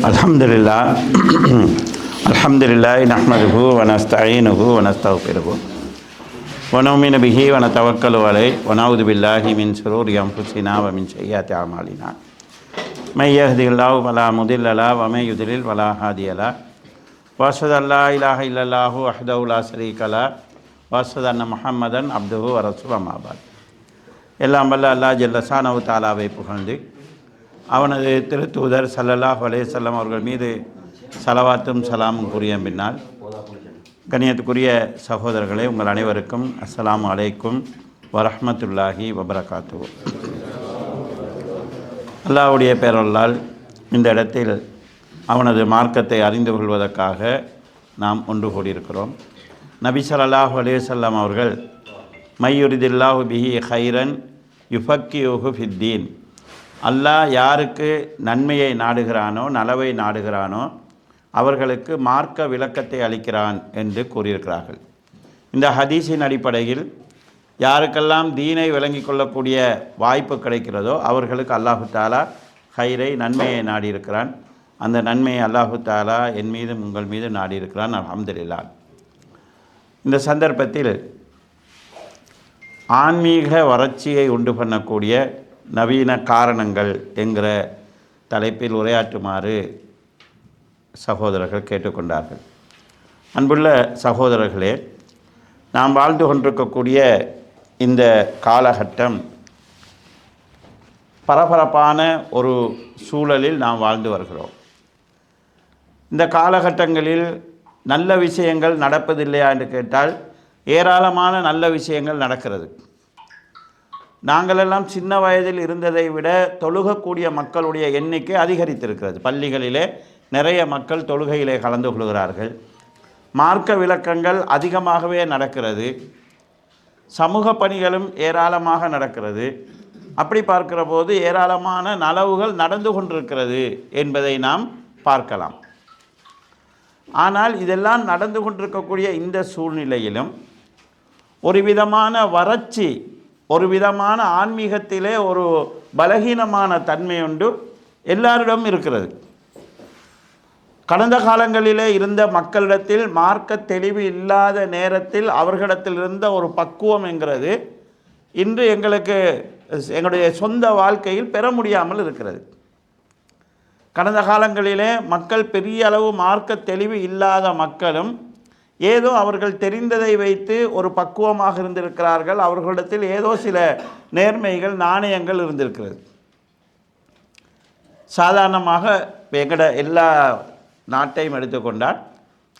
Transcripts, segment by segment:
அல்ஹம்துலில்லாஹ் அல்ஹம்துலில்லாஹி நஹ்மதுஹு வ நஸ்தஈனுஹு வ நஸ்தக்ஃபிருஹு வ நு'மினு பிஹி வ நதவக்கலு அலைஹி வ நஊது பில்லாஹி மின் ஷுரூரி அன்ஃபுஸினா வ மின் ஸய்யிஆத்தி அஅமாலினா மை யஹ்திஹில்லாஹு ஃபலா முதில்ல லஹு வ மை யுத்லில் ஃபலா ஹாதிய லஹு வ அஷ்ஹது அல்லா இலாஹ இல்லல்லாஹு வஹ்தஹு லா ஷரீக லஹு வ அஷ்ஹது அன்ன முஹம்மதன் அப்துஹு வ ரசூலுஹு அம்மா பஅத். எல்லாம் வல்ல அல்லாஹ் ஜல்ல ஷானஹு தஆலாவை புகழ்ந்து அவனது திருத்தூதர் ஸல்லல்லாஹு அலைஹி வஸல்லம் அவர்கள் மீது ஸலவாத்தும் ஸலாமும் கூறிய பின்னால், கண்ணியத்துக்குரிய சகோதரர்களே, உங்கள் அனைவருக்கும் அஸ்ஸலாமு அலைக்கும் வரஹ்மத்துல்லாஹி வபரகாத்துஹு. அல்லாஹ்வுடைய பேரருளால் இந்த இடத்தில் அவனது மார்க்கத்தை அறிந்து கொள்வதற்காக நாம் ஒன்று கூடியிருக்கிறோம். நபி ஸல்லல்லாஹு அலைஹி வஸல்லம் அவர்கள் மையுரிதில்லாஹு பிஹி ஹைரன் யுஃபக்கிஹு ஃபித்தீன், அல்லாஹ் யாருக்கு நன்மையை நாடுகிறானோ, நலவை நாடுகிறானோ, அவர்களுக்கு மார்க்க விளக்கத்தை அளிக்கிறான் என்று கூறியிருக்கிறார்கள். இந்த ஹதீஸின் அடிப்படையில் யாருக்கெல்லாம் தீனை விளங்கி கொள்ளக்கூடிய வாய்ப்பு கிடைக்கிறதோ அவர்களுக்கு அல்லாஹு தாலா ஹைரை, நன்மையை நாடியிருக்கிறான். அந்த நன்மையை அல்லாஹு தாலா என் மீதும் உங்கள் மீது நாடியிருக்கிறான். அல்ஹம்துலில்லாஹ். இந்த சந்தர்ப்பத்தில் ஆன்மீக வறட்சியை உண்டு பண்ணக்கூடிய நவீன காரணங்கள் என்கிற தலைப்பில் உரையாற்றுமாறு சகோதரர்கள் கேட்டுக்கொண்டார்கள். அன்புள்ள சகோதரர்களே, நாம் வாழ்ந்து கொண்டிருக்கக்கூடிய இந்த காலகட்டம் பரபரப்பான ஒரு சூழலில் நாம் வாழ்ந்து வருகிறோம். இந்த காலகட்டங்களில் நல்ல விஷயங்கள் நடப்பதில்லையா என்று கேட்டால் ஏராளமான நல்ல விஷயங்கள் நடக்கிறது. நாங்களெல்லாம் சின்ன வயதில் இருந்ததை விட தொழுகக்கூடிய மக்களுடைய எண்ணிக்கை அதிகரித்திருக்கிறது. பள்ளிகளிலே நிறைய மக்கள் தொழுகையிலே கலந்து கொள்கிறார்கள். மார்க்க விளக்கங்கள் அதிகமாகவே நடக்கிறது. சமூக பணிகளும் ஏராளமாக நடக்கிறது. அப்படி பார்க்கிற போது ஏராளமான நலவுகள் நடந்து கொண்டிருக்கிறது என்பதை நாம் பார்க்கலாம். ஆனால் இதெல்லாம் நடந்து கொண்டிருக்கக்கூடிய இந்த சூழ்நிலையிலும் ஒரு விதமான வறட்சி, ஒரு விதமான ஆன்மீகத்திலே ஒரு பலகீனமான தன்மை உண்டு எல்லாரிடமும் இருக்கிறது. கடந்த காலங்களிலே இருந்த மக்களிடத்தில் மார்க்க தெளிவு இல்லாத நேரத்தில் அவர்களிடத்தில் இருந்த ஒரு பக்குவம் என்கிறது இன்று எங்களுடைய சொந்த வாழ்க்கையில் பெற முடியாமல் இருக்கிறது. கடந்த காலங்களிலே மக்கள் பெரிய அளவு மார்க்க தெளிவு இல்லாத மக்களும் ஏதோ அவர்கள் தெரிந்ததை வைத்து ஒரு பக்குவமாக இருந்திருக்கிறார்கள். அவர்களிடத்தில் ஏதோ சில நேர்மைகள், நாணயங்கள் இருந்திருக்கிறது. சாதாரணமாக எங்கட எல்லா நாட்டையும் எடுத்துக்கொண்டால்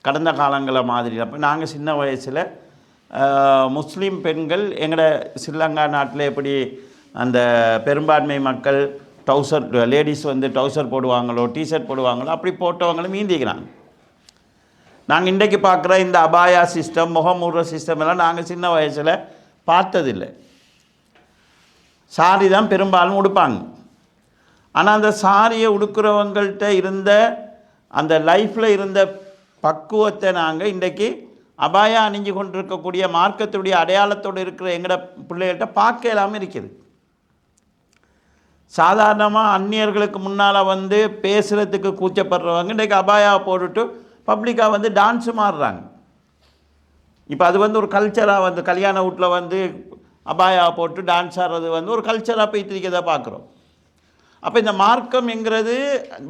கடந்த காலங்களை மாதிரி, அப்போ நாங்கள் சின்ன வயசில் முஸ்லீம் பெண்கள் எங்கட ஸ்ரீலங்கா நாட்டில் எப்படி அந்த பெரும்பான்மை மக்கள் டவுசர், லேடிஸ் வந்து டவுசர் போடுவாங்களோ, டிஷர்ட் போடுவாங்களோ, அப்படி போட்டவங்களும் மீந்திக்கிறாங்க. நாங்கள் இன்றைக்கு பார்க்குற இந்த அபாயா சிஸ்டம், முகமூடுற சிஸ்டம் எல்லாம் நாங்கள் சின்ன வயசில் பார்த்ததில்லை. சாரி தான் பெரும்பாலும் உடுப்பாங்க. ஆனால் அந்த சாரியை உடுக்கிறவங்கள்ட்ட இருந்த அந்த லைஃப்பில் இருந்த பக்குவத்தை நாங்கள் இன்றைக்கு அபாயா அணிஞ்சு கொண்டிருக்கக்கூடிய மார்க்கத்துடைய அடையாளத்தோடு இருக்கிற எங்களோட பிள்ளைகள்கிட்ட பார்க்க இல்லாமல் இருக்குது. சாதாரணமாக அந்நியர்களுக்கு முன்னால் வந்து பேசுகிறதுக்கு கூச்சப்படுறவங்க இன்றைக்கு அபாயா போட்டுட்டு பப்ளிக்காக வந்து டான்ஸு மாறுறாங்க. இப்போ அது வந்து ஒரு கல்ச்சராக வந்து கல்யாண வீட்டில் வந்து அபாயா போட்டு டான்ஸ் ஆடுறது வந்து ஒரு கல்ச்சராக போய்த்திருக்கிறத பார்க்குறோம். அப்போ இந்த மார்க்கம் என்கிறது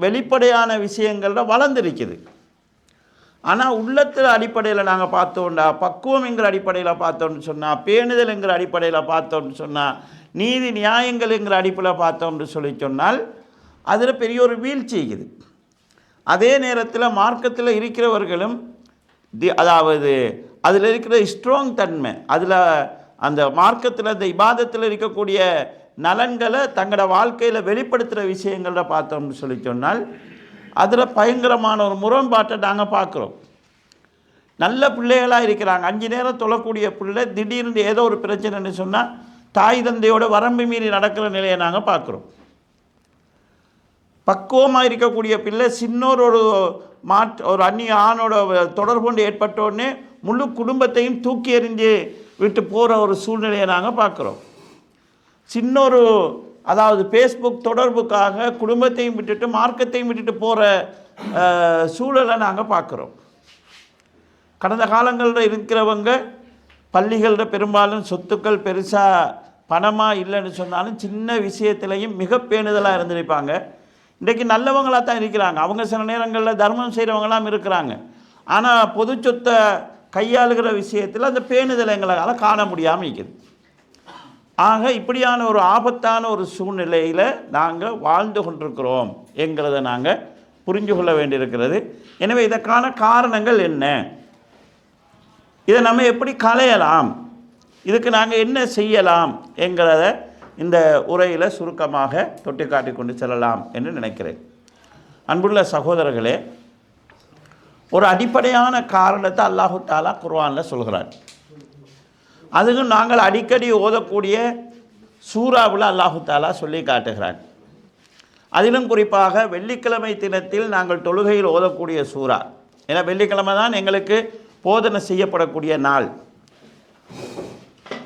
வெளிப்படையான விஷயங்களில் வளர்ந்துருக்குது. ஆனால் உள்ளத்தில் அடிப்படையில் நாங்கள் பார்த்தோம்டா, பக்குவம் என்கிற அடிப்படையில் பார்த்தோம்னு சொன்னால், பேணுதல் என்கிற அடிப்படையில் பார்த்தோம்னு சொன்னால், நீதி நியாயங்கள் என்கிற அடிப்படையில் பார்த்தோம்னு சொல்லி சொன்னால் அதில் பெரிய ஒரு வீழ்ச்சி இருக்குது. அதே நேரத்தில் மார்க்கத்தில் இருக்கிறவர்களும் அதாவது அதில் இருக்கிற ஸ்ட்ராங் தன்மை, அதில் அந்த மார்க்கத்தில் அந்த இபாதத்தில் இருக்கக்கூடிய நலன்களை தங்களோட வாழ்க்கையில் வெளிப்படுத்துகிற விஷயங்கள பார்த்தோம்னு சொல்லி சொன்னால் அதில் பயங்கரமான ஒரு முரண்பாட்டை நாங்கள் பார்க்குறோம். நல்ல பிள்ளைகளாக இருக்கிறாங்க, 5 நேரம் தொழக்கூடிய பிள்ளை திடீர்னு ஏதோ ஒரு பிரச்சனைன்னு சொன்னால் தாய் தந்தையோட வரம்பு மீறி நடக்கிற நிலையை நாங்கள் பார்க்குறோம். பக்குவமாக இருக்கக்கூடிய பிள்ளை சின்னோரோட ஒரு அந்நிய ஆணோட தொடர்பு கொண்டு ஏற்பட்டோடனே முழு குடும்பத்தையும் தூக்கி எறிஞ்சு விட்டு போகிற ஒரு சூழ்நிலையை நாங்கள் பார்க்குறோம். சின்னொரு அதாவது ஃபேஸ்புக் தொடர்புக்காக குடும்பத்தையும் விட்டுட்டு மார்க்கத்தையும் விட்டுட்டு போகிற சூழலை நாங்கள் பார்க்குறோம். கடந்த காலங்களில் இருக்கிறவங்க பள்ளிகளில் பெரும்பாலும் சொத்துக்கள் பெருசாக பணமாக இல்லைன்னு சொன்னாலும் சின்ன விஷயத்துலையும் மிக பேணுதலாக இருந்திருப்பாங்க. இன்றைக்கு நல்லவங்களாக தான் இருக்கிறாங்க. அவங்க சில நேரங்களில் தர்மம் செய்கிறவங்களாம் இருக்கிறாங்க. ஆனால் பொது சொத்தை கையாளுகிற விஷயத்தில் அந்த பேணுதலை எங்களால் காண முடியாமல் இருக்குது. ஆக இப்படியான ஒரு ஆபத்தான ஒரு சூழ்நிலையில் நாங்கள் வாழ்ந்து கொண்டிருக்கிறோம் என்கிறத நாங்கள் புரிஞ்சு கொள்ள வேண்டியிருக்கிறது. எனவே இதற்கான காரணங்கள் என்ன, இதை நம்ம எப்படி களையலாம், இதுக்கு நாங்கள் என்ன செய்யலாம் என்கிறத இந்த உரையில் சுருக்கமாக தொட்டி காட்டி கொண்டு செல்லலாம் என்று நினைக்கிறேன். அன்புள்ள சகோதரர்களே, ஒரு அடிப்படையான காரணத்தை அல்லாஹு தாலா குர்ஆனில் சொல்கிறார். அதுவும் நாங்கள் அடிக்கடி ஓதக்கூடிய சூறாவில் அல்லாஹு தாலா சொல்லி காட்டுகிறார். அதிலும் குறிப்பாக வெள்ளிக்கிழமை தினத்தில் நாங்கள் தொழுகையில் ஓதக்கூடிய சூறா. ஏன்னா வெள்ளிக்கிழமை தான் எங்களுக்கு போதனை செய்யப்படக்கூடிய நாள்.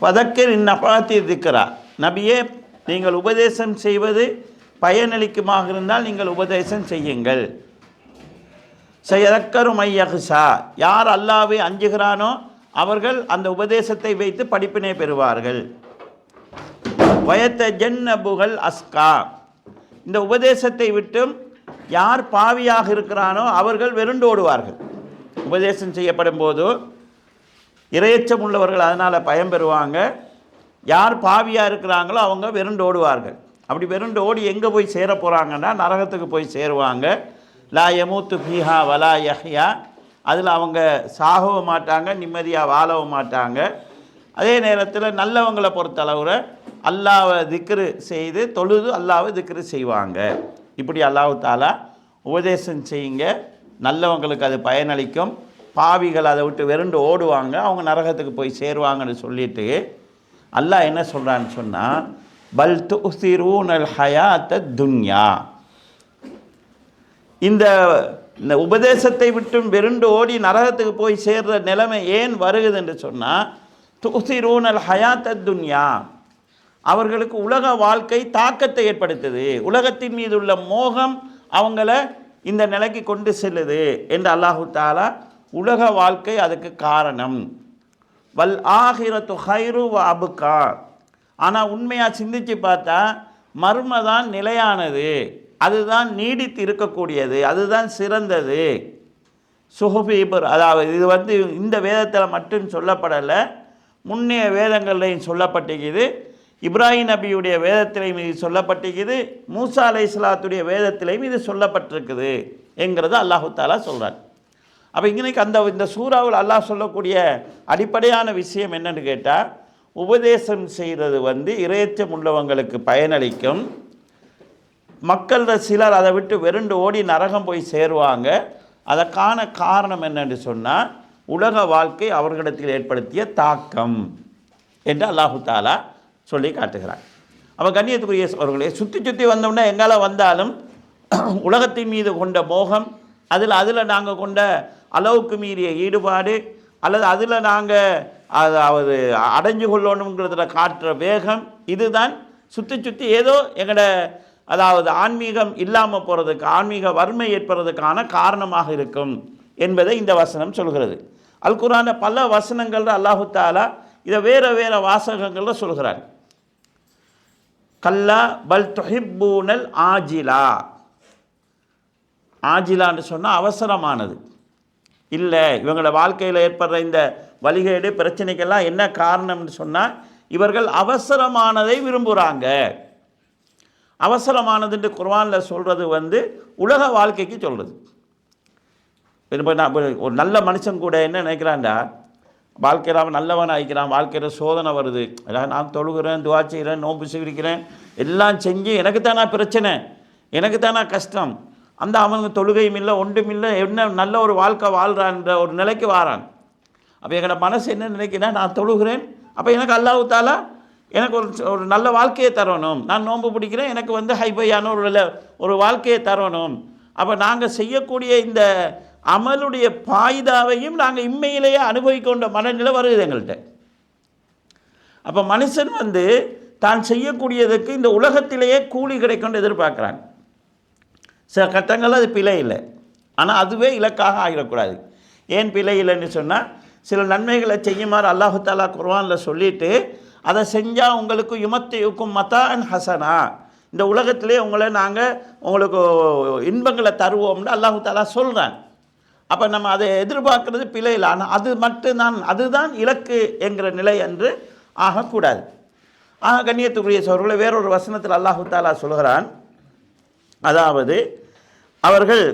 பதக்கர் இந்நபாத்தி திக்ரா, நபியே நீங்கள் உபதேசம் செய்வது பயனளிக்குமாக இருந்தால் நீங்கள் உபதேசம் செய்யுங்கள். சயதக்கரு மையகுசா, யார் அல்லாஹ்வை அஞ்சுகிறானோ அவர்கள் அந்த உபதேசத்தை வைத்து படிப்பினை பெறுவார்கள். வயத்த ஜன்னபுகள் அஸ்கா, இந்த உபதேசத்தை விட்டும் யார் பாவியாக இருக்கிறானோ அவர்கள் வெருண்டோடுவார்கள். உபதேசம் செய்யப்படும் போது இரையச்சம் உள்ளவர்கள் அதனால் பயன்பெறுவாங்க. யார் பாவியாக இருக்கிறாங்களோ அவங்க வெருண்டோடுவார்கள். அப்படி வெருண்டோடி எங்கே போய் சேர போகிறாங்கன்னா நரகத்துக்கு போய் சேருவாங்க. லா யமூத்து ஃபீஹா வலா யஹ்யா, அதில் அவங்க சாகவும் மாட்டாங்க, நிம்மதியாக வாழவும் மாட்டாங்க. அதே நேரத்தில் நல்லவங்களை பொறுத்தளவில் அல்லாஹ்வை திக்ரு செய்து தொழுது அல்லாஹ்வை திக்ரு செய்வாங்க. இப்படி அல்லாஹ் தாலா உபதேசம் செய்யுங்க, நல்லவங்களுக்கு அது பயனளிக்கும், பாவிகள் அதை விட்டு வெருண்டு ஓடுவாங்க, அவங்க நரகத்துக்கு போய் சேருவாங்கன்னு சொல்லிட்டு அல்லாஹ் என்ன சொல்கிறான்னு சொன்னால், பல் துஸிரூனல் ஹயாத்த துன்யா, இந்த உபதேசத்தை விட்டும் வெருண்டு ஓடி நரகத்துக்கு போய் சேர்ற நிலைமை ஏன் வருகுது என்று சொன்னால், துஸிரூனல் ஹயாத்த துன்யா, அவர்களுக்கு உலக வாழ்க்கை தாக்கத்தை ஏற்படுத்துது, உலகத்தின் மீது உள்ள மோகம் அவங்கள இந்த நிலைக்கு கொண்டு செல்லுது என்று அல்லாஹு தாலா உலக வாழ்க்கை அதுக்கு காரணம். வல் ஆஹிரத்து ஹைரு வ அபுகா, ஆனால் உண்மையாக சிந்திச்சு பார்த்தா மர்ம தான் நிலையானது, அதுதான் நீடித்து இருக்கக்கூடியது, அதுதான் சிறந்தது. சுஹுபீபர், அதாவது இது இந்த வேதத்தில் மட்டும் சொல்லப்படலை, முன்னைய வேதங்கள்லையும் சொல்லப்பட்டிருக்குது. இப்ராஹிம் நபியுடைய வேதத்திலையும் இது சொல்லப்பட்டிருக்குது, மூசா அலைஹிஸ்ஸலாத்துடைய வேதத்திலையும் இது சொல்லப்பட்டிருக்குது என்கிறது அல்லாஹு தாலா சொல்கிறார். அப்போ இன்றைக்கு இந்த சூறாவில் அல்லாஹ் சொல்லக்கூடிய அடிப்படையான விஷயம் என்னன்னு கேட்டால், உபதேசம் செய்கிறது இரையச்சம் உள்ளவங்களுக்கு பயனளிக்கும், மக்களில் சிலர் அதை விட்டு வெருண்டு ஓடி நரகம் போய் சேருவாங்க. அதற்கான காரணம் என்னென்று சொன்னால் உலக வாழ்க்கை அவர்களிடத்தில் ஏற்படுத்திய தாக்கம் என்று அல்லாஹு தாலா சொல்லி காட்டுகிறார். அப்போ கண்ணியத்துக்குரிய அவர்களே, சுற்றி சுற்றி வந்தோம்னா எங்கால வந்தாலும் உலகத்தின் மீது கொண்ட மோகம், அதில் நாங்கள் கொண்ட அளவுக்கு மீறிய ஈடுபாடு, அல்லது அதில் நாங்கள் அதாவது அடைஞ்சு கொள்ளணுங்கிறதுல காட்டுற வேகம், இதுதான் சுற்றி சுற்றி ஏதோ எங்களோட அதாவது ஆன்மீகம் இல்லாமல் போகிறதுக்கு, ஆன்மீக வறுமை ஏற்படுறதுக்கான காரணமாக இருக்கும் என்பதை இந்த வசனம் சொல்கிறது. அல் குர்ஆன்ல பல வசனங்கள் அல்லாஹு தாலா இதை வேறு வேறு வாசகங்களில் சொல்கிறார். கல்லா பல் துஹிப்பூனல் ஆஜிலா, ஆஜிலான்னு சொன்னால் அவசரமானது இல்லை. இவங்களோட வாழ்க்கையில் ஏற்படுற இந்த வழிகேடு பிரச்சனைக்கெல்லாம் என்ன காரணம்னு சொன்னால் இவர்கள் அவசரமானதை விரும்புகிறாங்க. அவசரமானதுன்னு குர்ஆனில் சொல்கிறது உலக வாழ்க்கைக்கு சொல்கிறது. ஒரு நல்ல மனுஷன் கூட என்ன நினைக்கிறான்டா, வாழ்க்கையில் அவன் நல்லவன் ஆகிக்கிறான், வாழ்க்கையில் சோதனை வருது, அதாவது நான் தொழுகிறேன், துவா செய்கிறேன், நோன்பு செய்கிறேன், எல்லாம் செஞ்சு எனக்கு தானா பிரச்சனை, எனக்கு தானா கஷ்டம், அந்த அவனுக்கு தொழுகையும் இல்லை ஒன்றும் இல்லை, என்ன நல்ல ஒரு வாழ்க்கை வாழ்கிறான்ற ஒரு நிலைக்கு வாரான். அப்போ எங்களோட மனசு என்ன நினைக்கிறேன்னா, நான் தொழுகிறேன், அப்போ எனக்கு அல்லாஹ் தாலா எனக்கு ஒரு நல்ல வாழ்க்கையை தரணும், நான் நோன்பு பிடிக்கிறேன், எனக்கு ஹைபையான ஒரு வாழ்க்கையை தரணும். அப்போ நாங்கள் செய்யக்கூடிய இந்த அமலுடைய பாய்தாவையும் நாங்கள் இம்மையிலேயே அனுபவிக்கொண்ட மனநிலை வருது எங்கள்கிட்ட. அப்போ மனுஷன் தான் செய்யக்கூடியதுக்கு இந்த உலகத்திலேயே கூலி கிடைக்கும்னு எதிர்பார்க்குறாங்க. சில கட்டங்கள் அது பிழை இல்லை, ஆனால் அதுவே இலக்காக ஆகிடக்கூடாது. ஏன் பிழை இல்லைன்னு சொன்னால், சில நன்மைகளை செய்யுமாறு அல்லாஹு தாலா குர்ஆனில் சொல்லிவிட்டு அதை செஞ்சால் உங்களுக்கு யுமத்தியுக்கும் மத்தான் ஹசனா, இந்த உலகத்திலே உங்களுக்கு இன்பங்களை தருவோம்னு அல்லாஹு தாலா சொல்கிறான். அப்போ நம்ம அதை எதிர்பார்க்கறது பிழை இல்லை, ஆனால் அது மட்டும்தான், அதுதான் இலக்கு என்கிற நிலை என்று ஆகக்கூடாது. கண்ணியத்துக்குரிய சகோதரர்களே, வேறொரு வசனத்தில் அல்லாஹு தாலா சொல்கிறான், அதாவது அவர்கள்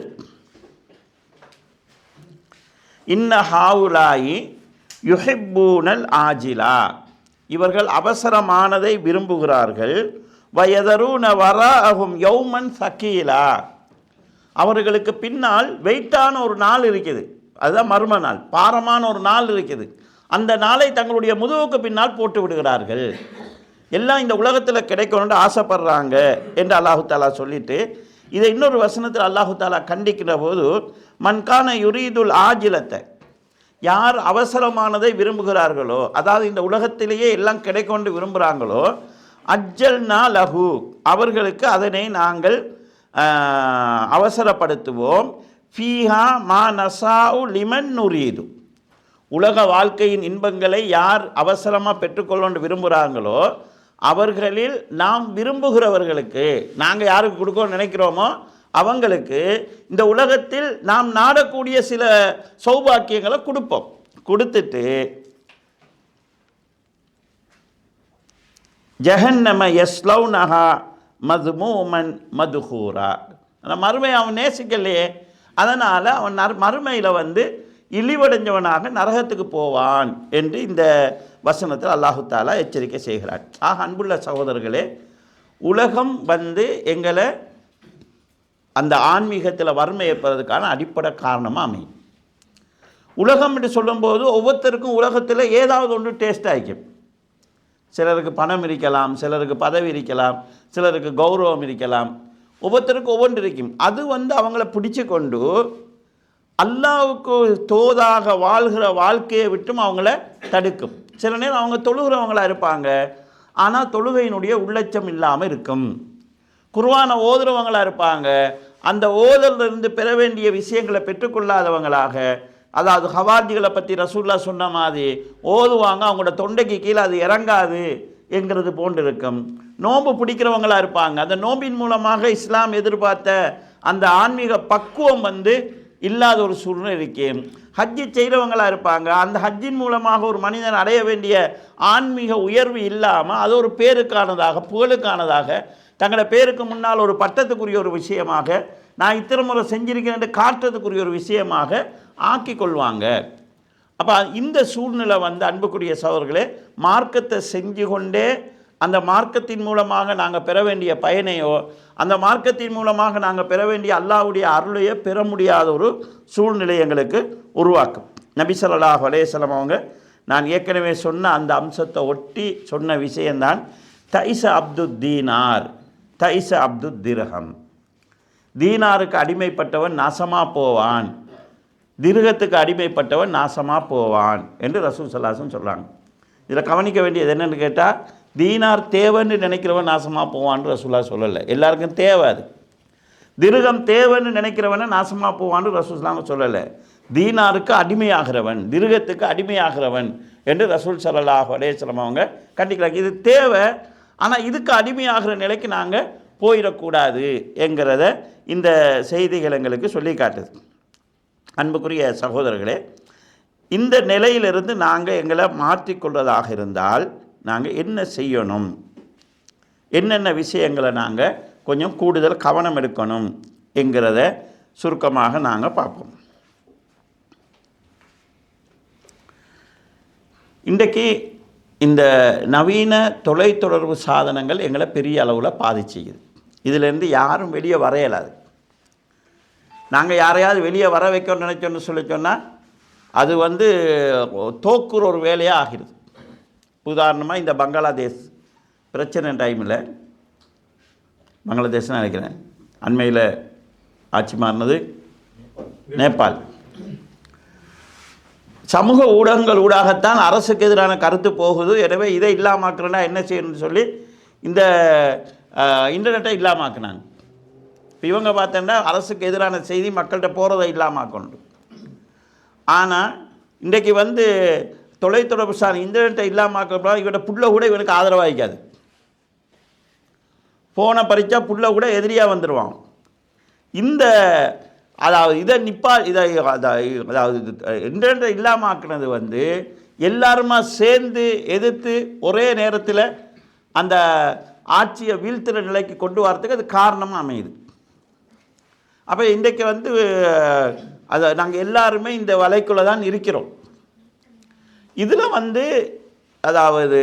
இன்ன ஹாவுலாயி யுஹிப்பூனல் ஆஜிலா, இவர்கள் அவசரமானதை விரும்புகிறார்கள். வயதரூன வராஅஹும் யௌமன் சகீலா, அவர்களுக்கு பின்னால் வெயிட்டான ஒரு நாள் இருக்குது, அதுதான் மர்ம நாள், பாரமான ஒரு நாள் இருக்குது. அந்த நாளை தங்களுடைய முதுகுக்கு பின்னால் போட்டு விடுகிறார்கள். எல்லாம் இந்த உலகத்தில் கிடைக்கணும்னு ஆசைப்படுறாங்க என்று அல்லாஹு தாலா சொல்லிட்டு, இதை இன்னொரு வசனத்தில் அல்லாஹு தாலா கண்டிக்கிற போது, மன்கான யுரீதுல் ஆஜிலத்தை, யார் அவசரமானதை விரும்புகிறார்களோ, அதாவது இந்த உலகத்திலேயே எல்லாம் கிடைக்கொண்டு விரும்புகிறாங்களோ, அஜ்ஜல்னா லஹு, அவர்களுக்கு அதனை நாங்கள் அவசரப்படுத்துவோம். ஃபீஹா மா நசாஉ லிமன் நுரீது, உலக வாழ்க்கையின் இன்பங்களை யார் அவசரமாக பெற்றுக்கொள்ளணும்னு விரும்புகிறாங்களோ அவர்களில் நாம் விரும்புகிறவர்களுக்கு, நாங்கள் யாருக்கு கொடுக்கணும்னு நினைக்கிறோமோ அவங்களுக்கு இந்த உலகத்தில் நாம் நாடக்கூடிய சில சௌபாக்கியங்களை கொடுப்போம். கொடுத்துட்டு ஜஹன்னம யஸ்லௌனஹா மதுமூமன் மதுஹூரா, மறுமை அவன் நேசிக்கலையே, அதனால் அவன் மறுமையில் இழிவடைஞ்சவனாக நரகத்துக்கு போவான் என்று இந்த வசனத்தில் அல்லாஹு தாலா எச்சரிக்கை செய்கிறார். அன்புள்ள சகோதரர்களே, உலகம் எங்களை அந்த ஆன்மீகத்தில் வறுமை ஏற்படுறதுக்கான அடிப்படை காரணமாக அமையும். உலகம் என்று சொல்லும்போது ஒவ்வொருத்தருக்கும் உலகத்தில் ஏதாவது ஒன்று டேஸ்ட் ஆகிக்கும். சிலருக்கு பணம் இருக்கலாம், சிலருக்கு பதவி இருக்கலாம், சிலருக்கு கௌரவம் இருக்கலாம், ஒவ்வொருத்தருக்கும் ஒவ்வொன்று இருக்கும். அது அவங்கள பிடிச்சு கொண்டு அல்லாஹ்வுக்கு தோதாக வாழ்கிற வாழ்க்கையை விட்டும் அவங்கள தடுக்கும். சில நேரம் அவங்க தொழுகிறவங்களாக இருப்பாங்க, ஆனால் தொழுகையினுடைய உள்ளட்சம் இல்லாமல் இருக்கும். குர்ஆனை ஓதுறவங்களாக இருப்பாங்க, அந்த ஓதலிருந்து பெற வேண்டிய விஷயங்களை பெற்றுக்கொள்ளாதவங்களாக, அதாவது ஹவார்ஜிகளை பற்றி ரசூலுல்லாஹ் சொன்ன மாதிரி ஓதுவாங்க, அவங்களோட தொண்டைக்கு கீழே அது இறங்காது என்கிறது போன்று இருக்கும். நோன்பு பிடிக்கிறவங்களாக இருப்பாங்க, அந்த நோம்பின் மூலமாக இஸ்லாம் எதிர்பார்த்த அந்த ஆன்மீக பக்குவம் இல்லாத ஒரு சூழ்நிலை இருக்கு. ஹஜ்ஜி செய்கிறவங்களாக இருப்பாங்க, அந்த ஹஜ்ஜின் மூலமாக ஒரு மனிதன் அடைய வேண்டிய ஆன்மீக உயர்வு இல்லாமல் அது ஒரு பேருக்கானதாக, புகழுக்கானதாக, தங்களோட பேருக்கு முன்னால் ஒரு பட்டத்துக்குரிய ஒரு விஷயமாக, நான் இத்தனை முறை செஞ்சிருக்கிறேன் காட்டுறதுக்குரிய ஒரு விஷயமாக ஆக்கி கொள்வாங்க. அப்போ இந்த சூழ்நிலை அன்புக்குரிய சகோதரர்களே, மார்க்கத்தை செஞ்சு கொண்டே அந்த மார்க்கத்தின் மூலமாக நாங்கள் பெற வேண்டிய பயனையோ, அந்த மார்க்கத்தின் மூலமாக நாங்கள் பெற வேண்டிய அல்லாஹ்வுடைய அருளையோ பெற முடியாத ஒரு சூழ்நிலை எங்களுக்கு உருவாக்கும். நபி ஸல்லல்லாஹு அலைஹி வஸல்லம் அவங்க நான் ஏற்கனவே சொன்ன அந்த அம்சத்தை ஒட்டி சொன்ன விஷயந்தான் தைஸ அப்துத் தீனார் தைஸ அப்துத் திர்ஹம். தீனாருக்கு அடிமைப்பட்டவன் நாசமாக போவான், திர்ஹத்துக்கு அடிமைப்பட்டவன் நாசமாக போவான் என்று ரசூல் ஸல்லல்லாஹு அலைஹி வஸல்லம் சொல்கிறாங்க. இதில் கவனிக்க வேண்டியது என்னென்னு கேட்டால், தீனார் தேவைன்னு நினைக்கிறவன் நாசமாக போவான்னு ரசூலுல்லாஹ் சொல்லலை, எல்லாருக்கும் தேவை அது. திர்ஹம் தேவைன்னு நினைக்கிறவனை நாசமாக போவான்னு ரசூல் ஸல்லல்லாஹு சொல்லலை, தீனாருக்கு அடிமையாகிறவன், திர்ஹத்துக்கு அடிமையாகிறவன் என்று ரசூல் ஸல்லல்லாஹு அலைஹி வஸல்லம் அவங்க கண்டிக்கிறாங்க. இது தேவை, ஆனால் இதுக்கு அடிமையாகிற நிலைக்கு நாங்கள் போயிடக்கூடாது என்கிறத இந்த செய்திகள் எங்களுக்கு சொல்லி காட்டுது. அன்புக்குரிய சகோதரர்களே, இந்த நிலையிலிருந்து நாங்கள் எங்களை மாற்றிக்கொள்வதாக இருந்தால் நாங்கள் என்ன செய்யணும், என்னென்ன விஷயங்களை நாங்கள் கொஞ்சம் கூடுதல் கவனம் எடுக்கணும் என்கிறத சுருக்கமாக நாங்கள் பார்ப்போம். இன்றைக்கு இந்த நவீன தொலைத்தொடர்பு சாதனங்கள் எங்களை பெரிய அளவில் பாதிச்சுக்குது. இதிலேருந்து யாரும் வெளியே வர இயலாது. நாங்கள் யாரையாவது வெளியே வர வைக்கணும்னு நினச்சோன்னு சொன்னால் அது தோக்குற ஒரு வேலையாக ஆகிடுது. உதாரணமாக இந்த பங்களாதேஷ் பிரச்சனை டைமில், பங்களாதேஷ்னு நினைக்கிறேன், அண்மையில் ஆட்சி மாறினது நேபாள், சமூக ஊடகங்கள் ஊடாகத்தான் அரசுக்கு எதிரான கருத்து போகுது. எனவே இதை இல்லாமக்கிறனா என்ன செய்யணும்னு சொல்லி இந்த இன்டர்நெட்டை இல்லாமாக்குனாங்க. இப்போ இவங்க பார்த்தோன்னா அரசுக்கு எதிரான செய்தி மக்கள்கிட்ட போகிறதை இல்லாமாக்கணும். ஆனால் இன்றைக்கு வந்து தொலைத்தொடர்பு சார் இன்டர்நெட்டை இல்லாமாக்க இவட புள்ள கூட இவனுக்கு ஆதரவாகிக்காது. ஃபோனை பறித்தா புள்ள கூட எதிரியாக வந்துடுவான். இந்த அதாவது இதை அதாவது இன்டர்நெட்டை இல்லாமாக்குனது வந்து எல்லாருமா சேர்ந்து எதிர்த்து ஒரே நேரத்தில் அந்த ஆட்சியை வீழ்த்துற நிலைக்கு கொண்டு வரத்துக்கு அது காரணமாக அமையுது. அப்போ இன்றைக்கு வந்து அதை நாங்கள் எல்லாருமே இந்த வலைக்குள்ளே தான் இருக்கிறோம். இதில் வந்து அதாவது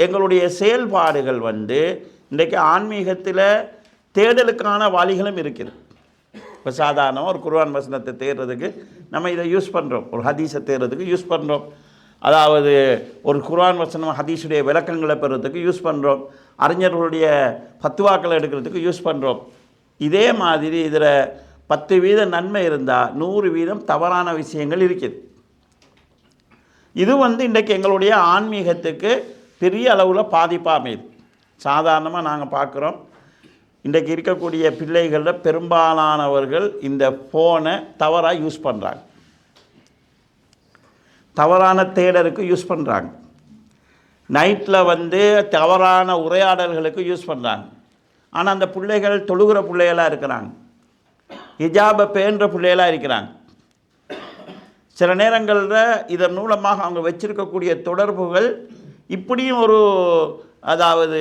எங்களுடைய செயல்பாடுகள் வந்து இன்றைக்கு ஆன்மீகத்தில் தேடலுக்கான வழிகளும் இருக்குது. இப்போ சாதாரணமாக ஒரு குர்ஆன் வசனத்தை தேடுறதுக்கு நம்ம இதை யூஸ் பண்ணுறோம், ஒரு ஹதீஸை தேடுறதுக்கு யூஸ் பண்ணுறோம், அதாவது ஒரு குர்ஆன் வசனம் ஹதீஸுடைய விளக்கங்களை பெறுறதுக்கு யூஸ் பண்ணுறோம், அறிஞர்களுடைய ஃபத்வாக்களை எடுக்கிறதுக்கு யூஸ் பண்ணுறோம். இதே மாதிரி இதில் 10% நன்மை இருந்தால் 100% தவறான விஷயங்கள் இருக்குது. இது வந்து இன்றைக்கு எங்களுடைய ஆன்மீகத்துக்கு பெரிய அளவில் பாதிப்பாக அமையுது. சாதாரணமாக நாங்கள் பார்க்குறோம், இன்றைக்கு இருக்கக்கூடிய பிள்ளைகளில் பெரும்பாலானவர்கள் இந்த ஃபோனை தவறாக யூஸ் பண்ணுறாங்க, தவறான தேடலுக்கு யூஸ் பண்ணுறாங்க, நைட்டில் வந்து தவறான உரையாடல்களுக்கு யூஸ் பண்ணுறாங்க. ஆனால் அந்த பிள்ளைகள் தொழுகிற பிள்ளைகளாக இருக்கிறாங்க, ஹிஜாபை பேன்ற பிள்ளைகளாக இருக்கிறாங்க. சில நேரங்களில் இதன் மூலமாக அவங்க வச்சிருக்கக்கூடிய தொடர்புகள் இப்படியும் ஒரு அதாவது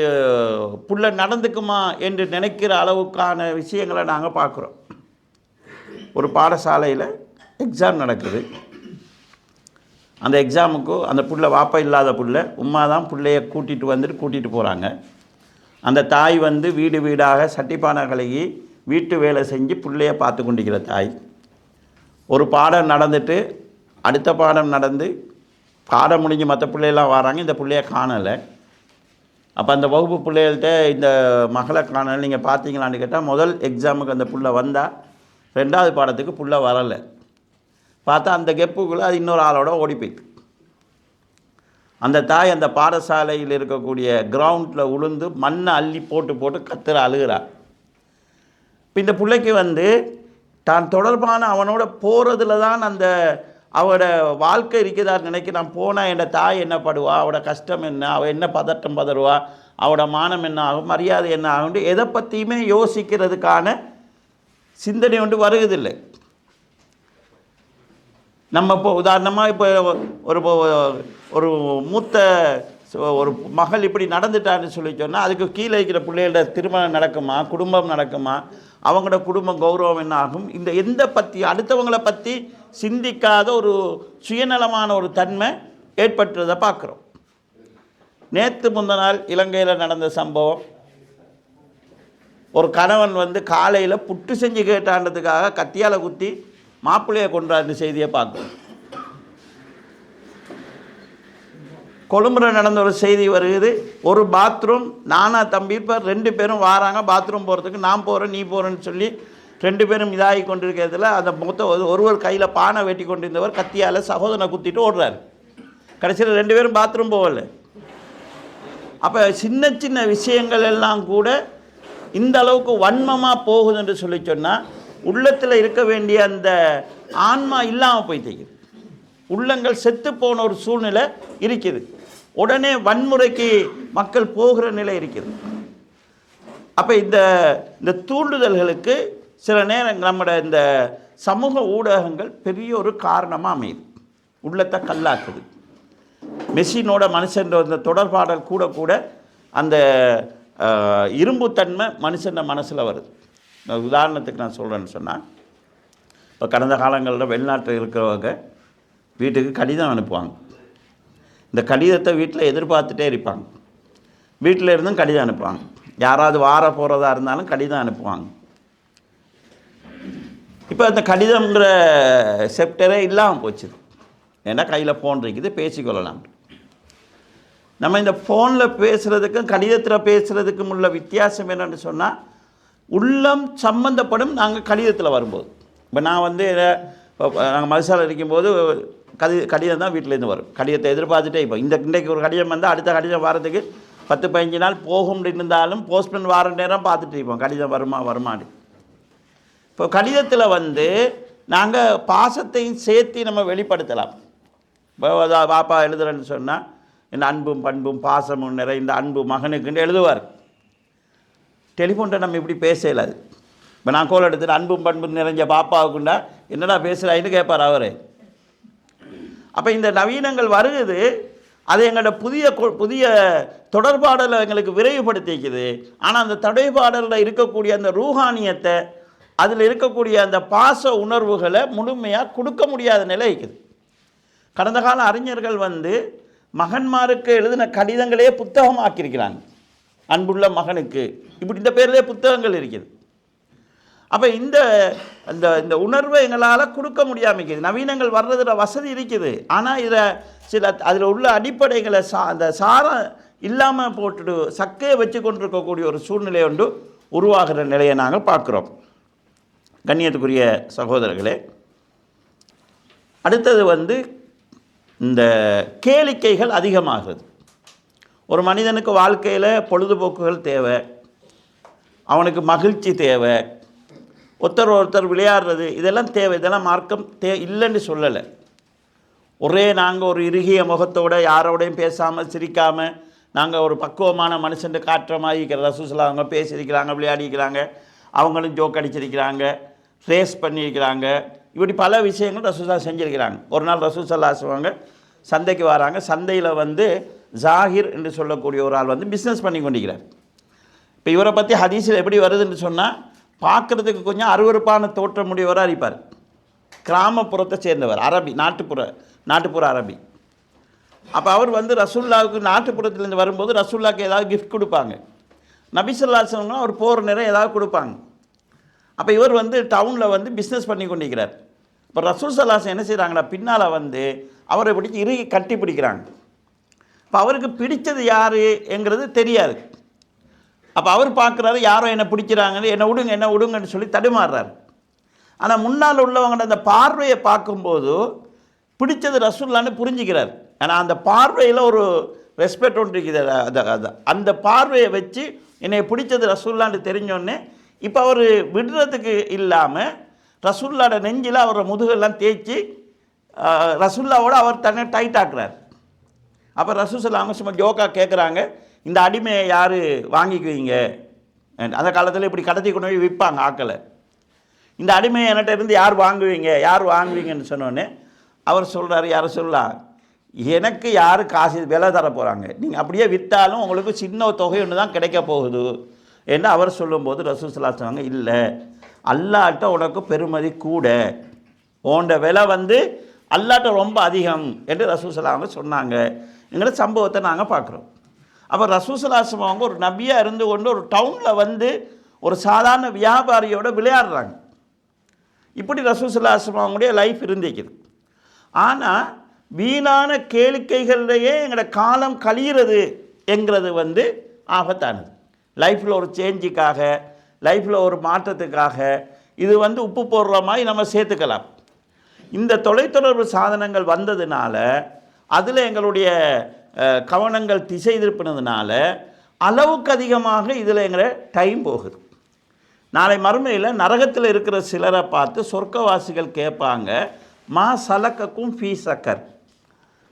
புள்ள நடந்துக்குமா என்று நினைக்கிற அளவுக்கான விஷயங்களை நாங்கள் பார்க்குறோம். ஒரு பாடசாலையில் எக்ஸாம் நடக்குது. அந்த எக்ஸாமுக்கு அந்த புள்ள வாப்பா இல்லாத புள்ள உம்மா தான் பிள்ளைய கூட்டிகிட்டு போகிறாங்க. அந்த தாய் வந்து வீடு வீடாக சட்டிப்பானை கழுகி வீட்டு வேலை செஞ்சு பிள்ளைய பார்த்து கொண்டிருக்கிற தாய். ஒரு பாடம் நடந்துட்டு அடுத்த பாடம் நடந்து பாடம் முடிஞ்சு மற்ற பிள்ளையெல்லாம் வராங்க, இந்த பிள்ளைய காணலை. அப்போ அந்த வகுப்பு பிள்ளைகள்கிட்ட இந்த மகளை காணலை நீங்கள் பார்த்தீங்களான்னு கேட்டால், முதல் எக்ஸாமுக்கு அந்த புள்ள வந்தால் 2வது பாடத்துக்கு புள்ள வரலை. பார்த்தா அந்த கெப்புக்குள்ளே அது இன்னொரு ஆளோட ஓடி போயிட்டு அந்த தாய் அந்த பாடசாலையில் இருக்கக்கூடிய கிரவுண்டில் உளுந்து மண்ணை அள்ளி போட்டு கத்துற அழுகிறார். இப்போ இந்த பிள்ளைக்கு வந்து தான் தொடர்பான அவனோட போகிறதுல தான் அந்த அவட வாழ்க்கை இருக்கிறதான்னு நினைக்க, நான் போனால் என் தாய் என்ன படுவா, அவட கஷ்டம் என்ன, அவள் என்ன பதட்டம் பதறுவா, அவட மானம் என்ன ஆகும், மரியாதை என்ன ஆகும், எதை பற்றியுமே யோசிக்கிறதுக்கான சிந்தனை ஒன்று வருவதில்லை. நம்ம இப்போ உதாரணமாக இப்போ ஒரு மூத்த ஒரு மகள் இப்படி நடந்துட்டான்னு சொல்லி சொன்னால் அதுக்கு கீழே இருக்கிற பிள்ளைகளோட திருமணம் நடக்குமா, குடும்பம் நடக்குமா, அவங்களோட குடும்ப கௌரவம் என்ன ஆகும், இந்த எந்த பற்றி அடுத்தவங்களை பற்றி சிந்திக்காத ஒரு சுயநலமான ஒரு தன்மை ஏற்பட்டுறதை பார்க்குறோம். நேற்று முந்தின நாள் இலங்கையில் நடந்த சம்பவம், ஒரு கணவன் வந்து காலையில் புட்டு செஞ்சு கேட்டான்றதுக்காக கத்தியால் குத்தி மாப்பிள்ளையை கொண்டாடுற செய்தியை பார்க்குறோம். கொழும்புல நடந்த ஒரு செய்தி வருகிறது, ஒரு பாத்ரூம் நானா தம்பி இப்போ 2 பேரும் வராங்க பாத்ரூம் போகிறதுக்கு, நான் போகிறேன் நீ போகிறேன்னு சொல்லி 2 பேரும் இதாகி கொண்டிருக்கிறதுல அந்த மொத்தம் ஒருவர் கையில் பானை வெட்டி கொண்டிருந்தவர் கத்தியால் சகோதரனை குத்திட்டு ஓடுறாரு. கடைசியில் 2 பேரும் பாத்ரூம் போகலை. அப்போ சின்ன சின்ன விஷயங்கள் எல்லாம் கூட இந்த அளவுக்கு வன்மமாக போகுது என்று சொல்லி சொன்னால் உள்ளத்தில் இருக்க வேண்டிய அந்த ஆன்மா இல்லாமல் போயிட்டு உள்ளங்கள் செத்து போன ஒரு சூழ்நிலை இருக்குது. உடனே வன்முறைக்கு மக்கள் போகிற நிலை இருக்குது. அப்போ இந்த தூண்டுதல்களுக்கு சில நேரம் நம்முடைய இந்த சமூக ஊடகங்கள் பெரிய ஒரு காரணமாக அமையுது, உள்ளத்தை கல்லாக்குது. மெஷினோட மனுஷன் இந்த தொடர்பாடல் கூட அந்த இரும்புத்தன்மை மனுஷன் மனசில் வருது. உதாரணத்துக்கு நான் சொல்கிறேன்னு சொன்னால், இப்போ கடந்த காலங்களில் வெளிநாட்டில் இருக்கிறவங்க வீட்டுக்கு கடிதம் அனுப்புவாங்க. இந்த கடிதத்தை வீட்டில் எதிர்பார்த்துட்டே இருப்பாங்க. வீட்டில் இருந்தும் கடிதம் அனுப்புவாங்க. யாராவது வார போகிறதா இருந்தாலும் கடிதம் அனுப்புவாங்க. இப்போ அந்த கடிதம்ங்கிற செப்டரே இல்லாமல் போச்சு. ஏன்னா கையில் ஃபோன் இருக்குது, பேசிக்கொள்ளலாம். நம்ம இந்த ஃபோனில் பேசுகிறதுக்கும் கடிதத்தில் பேசுகிறதுக்கும் உள்ள வித்தியாசம் என்னென்னு சொன்னால், உள்ளம் சம்பந்தப்படும் நாங்கள் கடிதத்தில் வரும்போது. இப்போ நான் வந்து நாங்கள் மதுசாலை இருக்கும்போது கடிதம் தான் வீட்டிலேருந்து வரும். கடிதத்தை எதிர்பார்த்துட்டே இப்போ இன்றைக்கு ஒரு கடிதம் வந்தால் அடுத்த கடிதம் வரதுக்கு 10-15 நாள் போகும் இருந்தாலும் போஸ்ட்மேன் வார நேரம் பார்த்துட்டு இருப்போம் கடிதம் வருமானு. இப்போ கடிதத்தில் வந்து நாங்கள் பாசத்தையும் சேர்த்து நம்ம வெளிப்படுத்தலாம். இப்போ பாப்பா எழுதுறேன்னு சொன்னால் இந்த அன்பும் பண்பும் பாசமும் நிறைந்த அன்பு மகனுக்குன்னு எழுதுவார். டெலிஃபோன்ட்ட நம்ம இப்படி பேசலாது. இப்போ நான் கோல் எடுத்துட்டு அன்பும் பண்பும் நிறைஞ்ச பாப்பாவுக்குண்டா என்னடா பேசுகிறாயின்னு கேட்பார் அவர். அப்போ இந்த நவீனங்கள் வருகுது, அது எங்களோட புதிய தொடர்பாடலை எங்களுக்கு விரைவுபடுத்திக்குது. ஆனால் அந்த தொடர்பாடலில் இருக்கக்கூடிய அந்த ரூஹானியத்தை, அதில் இருக்கக்கூடிய அந்த பாச உணர்வுகளை முழுமையாக கொடுக்க முடியாத நிலை இருக்குது. கடந்த கால அறிஞர்கள் வந்து மகன்மாருக்கு எழுதின கடிதங்களே புத்தகமாக்கியிருக்கிறாங்க. அன்புள்ள மகனுக்கு இப்படி இந்த பேர்லேயே புத்தகங்கள் இருக்குது. அப்போ இந்த இந்த உணர்வை எங்களால் கொடுக்க முடியாமல் இருக்குது. நவீனங்கள் வர்றதுல வசதி இருக்குது, ஆனால் இதில் சில அதில் உள்ள அடிப்படைகளை அந்த சாரம் இல்லாமல் போட்டுட்டு சக்கையை வச்சு கொண்டிருக்கக்கூடிய ஒரு சூழ்நிலை ஒன்று உருவாகிற நிலையை நாங்கள் பார்க்குறோம். கண்ணியத்துக்குரிய சகோதரர்களே, அடுத்தது வந்து இந்த கேளிக்கைகள் அதிகமாகிறது. ஒரு மனிதனுக்கு வாழ்க்கையில் பொழுதுபோக்குகள் தேவை, அவனுக்கு மகிழ்ச்சி தேவை, ஒருத்தர் விளையாடுறது இதெல்லாம் தேவை. இதெல்லாம் மார்க்கம் இல்லைன்னு சொல்லலை. ஒரே நாங்கள் ஒரு இறுகிய முகத்தோடு யாரோடையும் பேசாமல் சிரிக்காமல் நாங்கள் ஒரு பக்குவமான மனுஷன் காட்டுற மாதிரி இருக்கிற ரசூலுல்லாஹ் அவங்க பேசியிருக்கிறாங்க, விளையாடிக்கிறாங்க, அவங்களும் ஜோக் அடிச்சிருக்கிறாங்க, ரேஸ் பண்ணியிருக்கிறாங்க. இப்படி பல விஷயங்கள் ரசூலுல்லாஹ் செஞ்சுருக்கிறாங்க. ஒரு நாள் ரசூலுல்லாஹ் சொல்லுவாங்க, சந்தைக்கு வராங்க. சந்தையில் வந்து ஜாகிர் என்று சொல்லக்கூடிய ஒரு ஆள் வந்து பிஸ்னஸ் பண்ணி கொண்டிருக்கிறார். இப்போ இவரை பற்றி ஹதீஸில் எப்படி வருதுன்னு சொன்னால், பார்க்குறதுக்கு கொஞ்சம் அருவருப்பான தோற்றமுடையவராக இருப்பார். கிராமப்புறத்தை சேர்ந்தவர், அரபி, நாட்டுப்புற அரபி. அப்போ அவர் வந்து ரசூலுல்லாஹ்வுக்கு நாட்டுப்புறத்துலேருந்து வரும்போது ரசூலுல்லாஹ்வுக்கு ஏதாவது கிஃப்ட் கொடுப்பாங்க. நபி ஸல்லல்லாஹு அலைஹி வஸல்லம் அவர் போகிற நேரம் ஏதாவது கொடுப்பாங்க. அப்போ இவர் வந்து டவுனில் வந்து பிஸ்னஸ் பண்ணி கொண்டிருக்கிறார். இப்போ ரசூல் ஸல்லல்லாஹு அலைஹி வஸல்லம் என்ன செய்கிறாங்கன்னா, பின்னால் வந்து அவரை பிடிச்சி இறுகி கட்டி பிடிக்கிறாங்க. இப்போ அவருக்கு பிடித்தது யாருங்கிறது தெரியாது. அப்போ அவர் பார்க்குறாரு, யாரோ என்னை பிடிக்கிறாங்கன்னு, என்ன விடுங்கன்னு சொல்லி தடுமாறுறாரு. ஆனால் முன்னால் உள்ளவங்க அந்த பார்வையை பார்க்கும்போது பிடிச்சது ரசூலுல்லாஹ்னு புரிஞ்சுக்கிறார். ஆனால் அந்த பார்வையில் ஒரு ரெஸ்பெக்ட் ஒன்று இருக்குது. அந்த பார்வையை வச்சு என்னை பிடிச்சது ரசூலுல்லாஹ்னு தெரிஞ்சோடனே இப்போ அவர் விடுறதுக்கு இல்லாமல் ரசூலுல்லாஹ்வோட நெஞ்சில் அவரை முதுகெல்லாம் தேய்ச்சி ரசூலுல்லாஹ்வோட அவர் தன்னை டைட் ஆக்குறார். அப்போ ரசூல் ஸல்லல்லாஹு அலைஹி வஸல்லம் ஜோக்காக கேட்குறாங்க, இந்த அடிமையை யார் வாங்கிக்குவீங்க? அந்த காலத்தில் இப்படி கடத்தி கொண்டு போய் விற்பாங்க ஆக்களை. இந்த அடிமையை என்கிட்ட இருந்து யார் வாங்குவீங்கன்னு சொன்னோடனே அவர் சொல்கிறார், யாரை சொல்லலாம், எனக்கு யார் காசு விலை தர போகிறாங்க, நீங்கள் அப்படியே விற்றாலும் உங்களுக்கு சின்ன தொகை ஒன்று தான் கிடைக்க போகுது என்று அவர் சொல்லும்போது ரசூல் ஸல்லல்லாஹு அலைஹி வஸல்லம் சொன்னாங்க, இல்லை, அல்லாஹ்ட்ட உனக்கு பெருமதி கூட, உன்ட விலை வந்து அல்லாஹ்ட்ட ரொம்ப அதிகம் என்று ரசூல் ஸல்லல்லாஹு அலைஹி வஸல்லம் சொன்னாங்க. என்கிற சம்பவத்தை நாங்கள் பார்க்குறோம். அப்போ ரசூல் ஸல்லல்லாஹு அலைஹி வஸல்லம் அவங்க ஒரு நபியாக இருந்து கொண்டு ஒரு டவுனில் வந்து ஒரு சாதாரண வியாபாரியோட விளையாடுறாங்க. இப்படி ரசூல் ஸல்லல்லாஹு அலைஹி வஸல்லம் அவங்களுடைய லைஃப் இருந்திருக்குது. ஆனால் வீணான கேளிக்கைகளிலேயே எங்களோட காலம் கழிகிறது என்கிறது வந்து ஆபத்தானது. லைஃப்பில் ஒரு சேஞ்சுக்காக, லைஃப்பில் ஒரு மாற்றத்துக்காக இது வந்து உப்பு போடுற மாதிரி நம்ம சேர்த்துக்கலாம். இந்த தொலைத்தொடர்பு சாதனங்கள் வந்ததுனால, அதில் எங்களுடைய கவனங்கள் திசை திருப்பினதுனால அளவுக்கு அதிகமாக இதில் எங்களை டைம் போகுது. நாளை மறுமையில் நரகத்தில் இருக்கிற சிலரை பார்த்து சொர்க்கவாசிகள் கேட்பாங்க, மா சலக்கக்கும் ஃபீ சக்கர்,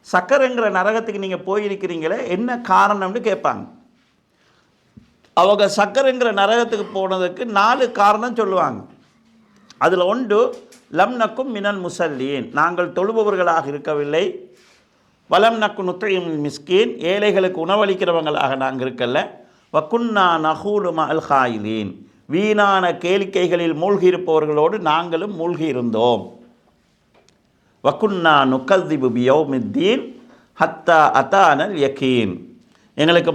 சக்கருங்கிற நரகத்துக்கு நீங்கள் போயிருக்கிறீங்களே என்ன காரணம்னு கேட்பாங்க. அவங்க சக்கருங்கிற நரகத்துக்கு போனதுக்கு 4 காரணம் சொல்லுவாங்க. அதில் ஒன்று, லம் நக்கும் மினல் முசல்லீன், நாங்கள் தொழுபவர்களாக இருக்கவில்லை. வலம் நக்கு நுத்தையும் மிஸ்கீன், ஏழைகளுக்கு உணவளிக்கிறவங்களாக நாங்கள் இருக்கல. வக்குன்னா நஹூலு மஅல் ஹாயிலீன், வீணான கேளிக்கைகளில் மூழ்கி இருப்பவர்களோடு நாங்களும் மூழ்கி இருந்தோம். வக்குன்னா நுகல்திபு பியௌமித்தீன் ஹத்தா அதானல் யகீன், எங்களுக்கு